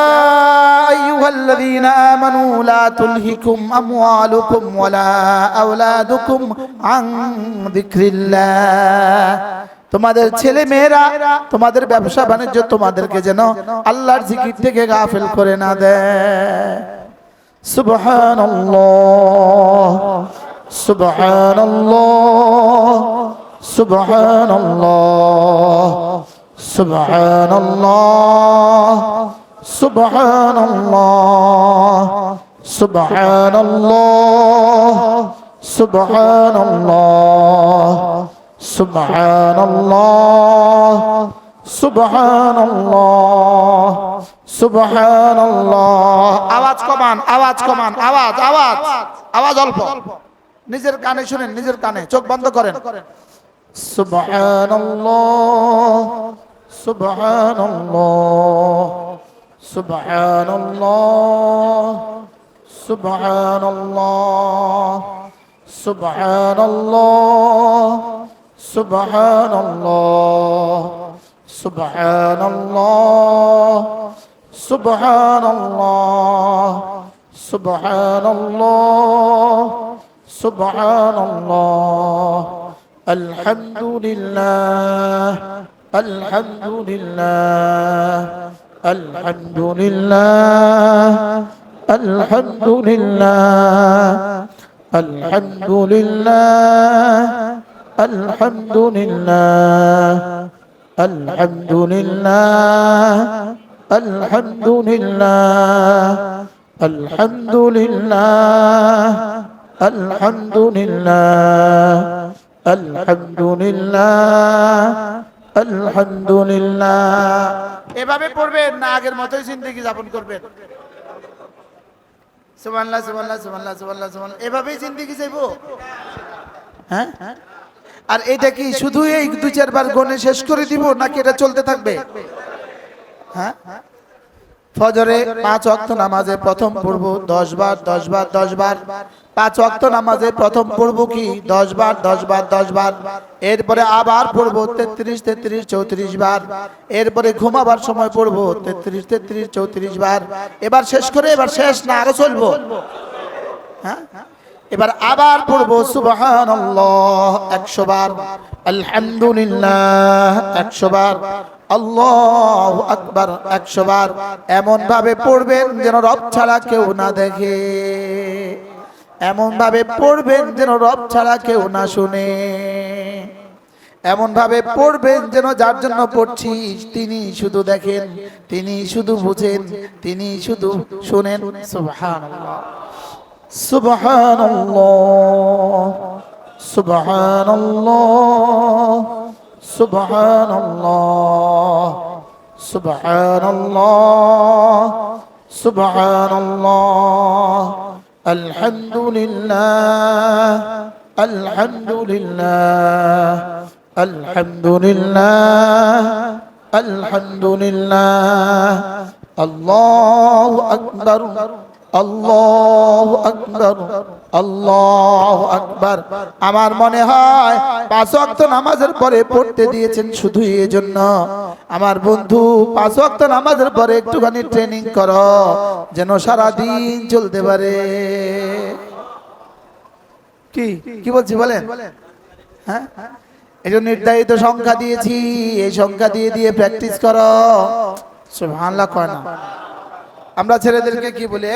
আইয়ুহাল্লাযীনা আমানু লা তুলহিকুম আমওয়ালুকুম ওয়ালা আওলাদুকুম আন যিকরিল্লাহ। তোমাদের ছেলে মেয়েরা, তোমাদের ব্যবসা বাণিজ্য তোমাদেরকে যেন আল্লাহর জিকির থেকে গাফিল করে না দেয়। সুবহানাল্লাহ, সুবহানাল্লাহ, সুবহানাল্লাহ, সুবহানাল্লাহ, সুবহানাল্লাহ, সুবহানাল্লাহ, সুবহানাল্লাহ, সুবহানাল্লাহ, সুবহানাল্লাহ, সুবহানাল্লাহ। আওয়াজ কমান, আওয়াজ কমান, আওয়াজ অল্প। নিজের কানে শুনেন, নিজের কানে, চোখ বন্ধ করেন। সুবহানাল্লাহ, সুবহানাল্লাহ, সুবহানাল্লাহ, সুবহানাল্লাহ, সুবহানাল্লাহ, সুবহানাল্লাহ, সুবহানাল্লাহ, সুবহানাল্লাহ, সুবহানাল্লাহ, সুবহানাল্লাহ। আলহামদুলিল্লাহ, আলহামদুলিল্লাহ, আলহামদুলিল্লাহ, আলহামদুলিল্লাহ, আলহামদুলিল্লাহ, আলহামদুলিল্লাহ আলহামদুলিল্লাহ আলহামদুলিল্লাহ আলহামদুলিল্লাহ আলহামদুলিল্লাহ আলহামদুলিল্লাহ আলহামদুলিল্লাহ। এভাবে পড়বেন না আগের মতোই জিন্দেগি যাপন করবেন? সুবহানাল্লাহ সুবহানাল্লাহ সুবহানাল্লাহ সুবহানাল্লাহ সুবহানাল্লাহ, এভাবেই জিন্দেগি যাইবো? হ্যাঁ, আর এটা কি শুধু এই 2-4 বার গনে শেষ করে দিব নাকি এটা চলতে থাকবে? হ্যাঁ, ফজরে 5 ওয়াক্ত নামাজে প্রথম পড়ব 10 বার 10 বার 10 বার। 5 ওয়াক্ত নামাজে প্রথম পড়ব কি 10 বার 10 বার 10 বার। এরপরে আবার পড়ব 33 33 34 বার। এরপরে ঘুমাবার সময় পড়ব 33 33 34 বার। এবার শেষ করে, এবার শেষ না আরো চলবো? হ্যাঁ, এবার আবার পড়ব সুবহানাল্লাহ 100 বার, আলহামদুলিল্লাহ 100 বার, আল্লাহু আকবার 100 বার। এমন ভাবে পড়বেন যেন রব ছাড়া কেউ না দেখে, এমন ভাবে পড়বেন যেন রব ছাড়া কেউ না শুনে, এমন ভাবে পড়বেন যেন যার জন্য পড়ছি তিনি শুধু দেখেন, তিনি শুধু বুঝেন, তিনি শুধু শুনেন। সুবহানাল্লাহ সুবহানাল্লাহ সুবহানাল্লাহ সুবহানাল্লাহ সুবহানাল্লাহ সুবহানাল্লাহ আলহামদুলিল্লাহ আলহামদুলিল্লাহ আলহামদুলিল্লাহ আলহামদুলিল্লাহ আল্লাহু আকবার আল্লাহু আকবার আল্লাহু আকবার। আমার মনে হয় 5 ওয়াক্ত নামাজের পরে পড়তে দিয়েছেন শুধু এই জন্য। আমার বন্ধু 5 ওয়াক্ত নামাজের পরে একটুখানি ট্রেনিং করো যেন সারা দিন চলতে পারে। কি কি বলছি বলেন? হ্যাঁ, এই জন্য নির্ধারিত সংখ্যা দিয়েছি, এই সংখ্যা দিয়ে দিয়ে প্র্যাকটিস করো। সুবহানাল্লাহ কয় না? আমরা ছেলেদেরকে কি বলি,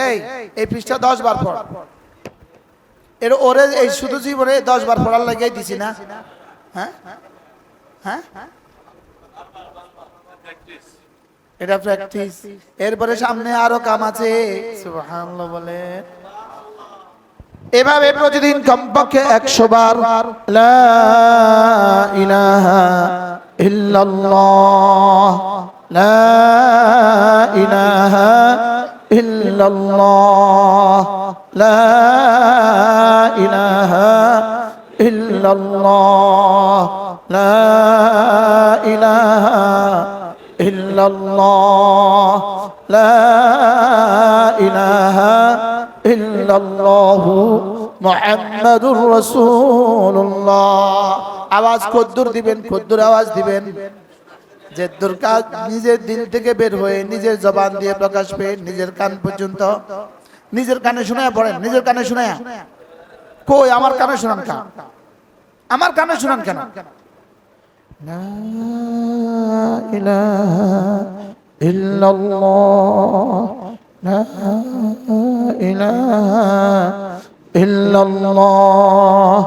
এই পৃষ্ঠা 10 বার পড়। এর ওরে এই শুধু জীবনে 10 বার পড়ার লাগিয়ে দিছি না? হ্যাঁ হ্যাঁ, এটা প্র্যাকটিস। এরপরে সামনে আরো কাম আছে। সুবহানাল্লাহ বলেন। এভাবে প্রতিদিন কমপক্ষে 100 বার লা ইলাহা ইল্লাল্লাহ লা ইলাহা ইল্লাল্লাহ লা ইলাহা ইল্লাল্লাহ লা ইলাহা ইল্লাল্লাহ লা ইলাহা ইল্লাল্লাহু মুহাম্মাদুর রাসূলুল্লাহ। আওয়াজ কদ্দুর দিবেন, কদ্দুর আওয়াজ দিবেন যে দুর্গা নিজের দিল থেকে বের হয়ে নিজের জবান দিয়ে প্রকাশ পেয়ে নিজের কান পর্যন্ত। নিজের কানে শোনায়া পড়েন, নিজের কানে শোনায়া। কই আমার কানে শোনান কেন? আমার কানে শোনান কেন? লা ইলাহা ইল্লাল্লাহ লা ইলাহা ইল্লাল্লাহ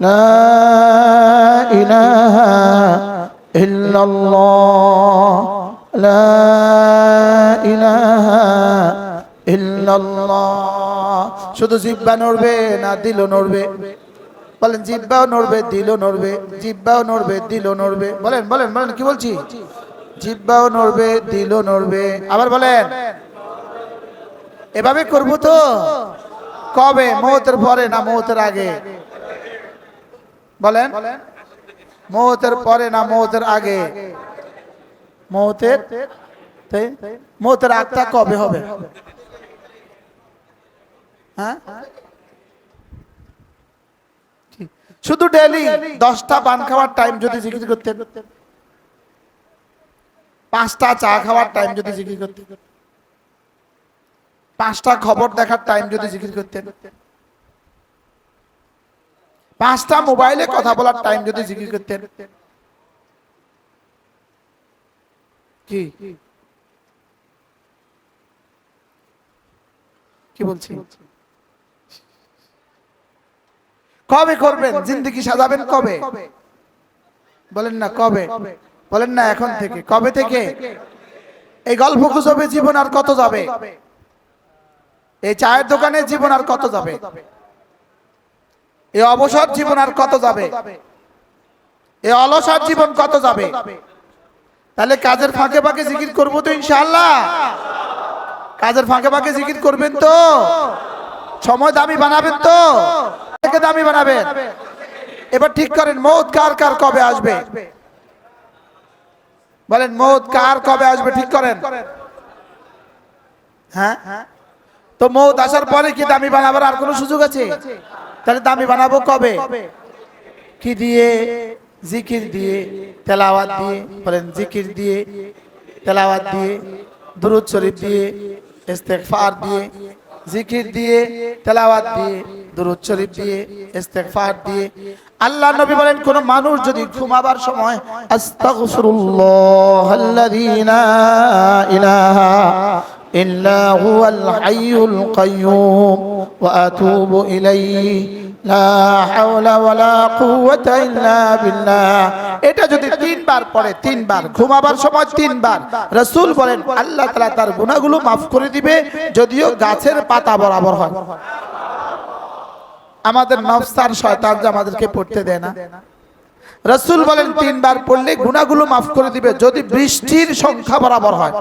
লা ইলাহা ইল্লাল্লাহ লা ইলাহা ইল্লাল্লাহ। শুধু জিহ্বা নড়বে না দিলও নড়বে? বলেন জিহ্বাও নড়বে দিলও নড়বে, জিহ্বাও নড়বে দিলও নড়বে। বলেন বলেন বলেন, কি বলছি? জিহ্বাও নড়বে দিলও নড়বে। আবার বলেন। এভাবে করব তো? কবে? মওতের পরে না মওতের আগে? বলেন। মওতের পরে না মওতের আগে? মওতের আগটা কবে হবে? হ্যাঁ, শুধু ডেইলি 10টা পান খাওয়ার টাইম যদি জিকির করতেন, 5টা চা খাওয়ার টাইম যদি জিকির করতেন, 5টা খবর দেখার টাইম যদি জিকির করতেন, 5টা মোবাইলে কথা বলার টাইম যদি জিকির করতেন, কি কি বলছি? কবে করবেন? জিন্দেগি সাজাবেন কবে? বলেন না কবে, বলেন না এখন থেকে, কবে থেকে? এই গল্প গুজবে জীবন আর কত যাবে? এই চায়ের দোকানে জীবন আর কত যাবে? এই অবসর জীবন আর কত যাবে? এই অলসর জীবন কত যাবে? তাহলে কাজের ফাঁকে ফাঁকে জিকির করবো তো ইনশাআল্লাহ? কাজের ফাঁকে ফাঁকে জিকির করবেন তো? সময় দামি বানাবেন তো? দামি বানাবেন। এবার ঠিক করেন মৌত কার কার কবে আসবে? বলেন মৌত কার কবে আসবে ঠিক করেন। হ্যাঁ, তো মৌত আসার পরে কি দামি বানাবার আর কোনো সুযোগ আছে? তাহলে দামি বানাবো কবে? কি দিয়ে? জিকির দিয়ে, তেলাওয়াত দিয়ে। বলেন জিকির দিয়ে, তেলাওয়াত দিয়ে, দুরূদ শরীফ দিয়ে, ইস্তেগফার দিয়ে। জিকির দিয়ে, তেলাওয়াত দিয়ে, দুরূদ শরীফ দিয়ে, ইস্তেগফার দিয়ে। আল্লাহ নবী বলেন কোন মানুষ যদি ঘুমাবার সময় আস্তাগফিরুল্লাহাল্লাযী লা ইলাহা ইল্লা হুয়াল হাইয়ুল কাইয়্যুম ওয়া আতুবু ইলাইহি লা হাওলা ওয়ালা কুওয়াতা ইল্লা বিল্লাহ, এটা যদি তিনবার পড়ে, তিনবার ঘুমাবার সময় তিনবার, রাসূল বলেন আল্লাহ তাআলা তার গুনাহগুলো মাফ করে দিবে, যদিও গাছের পাতা বরাবর হয়। আমাদের নফস আর শয়তান যে আমাদেরকে পড়তে দেয় না। রাসূল বলেন তিনবার পড়লে গুনাহগুলো মাফ করে দিবে, যদি বৃষ্টির সংখ্যা বরাবর হয়।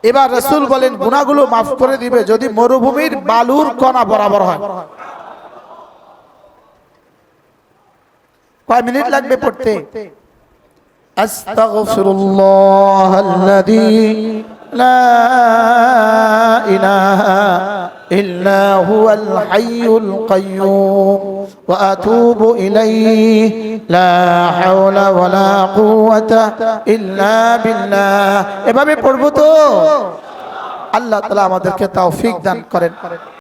এবার রাসূল বলেন গুনাহগুলো মাফ করে দিবে যদি মরুভূমির বালুর কণা বরাবর হয়। কয় মিনিট লাগবে পড়তে? আস্তাগফিরুল্লাহাল্লাযী লা ইলাহা ইল্লা হুয়াল হাইয়ুল কাইয়্যুম ওয়া আতুবু ইলাইহি লা হাওলা ওয়ালা কুওয়াতা ইল্লা বিল্লাহ। এভাবে পড়বো তো? আল্লাহ তাআলা আমাদেরকে তৌফিক দান করেন।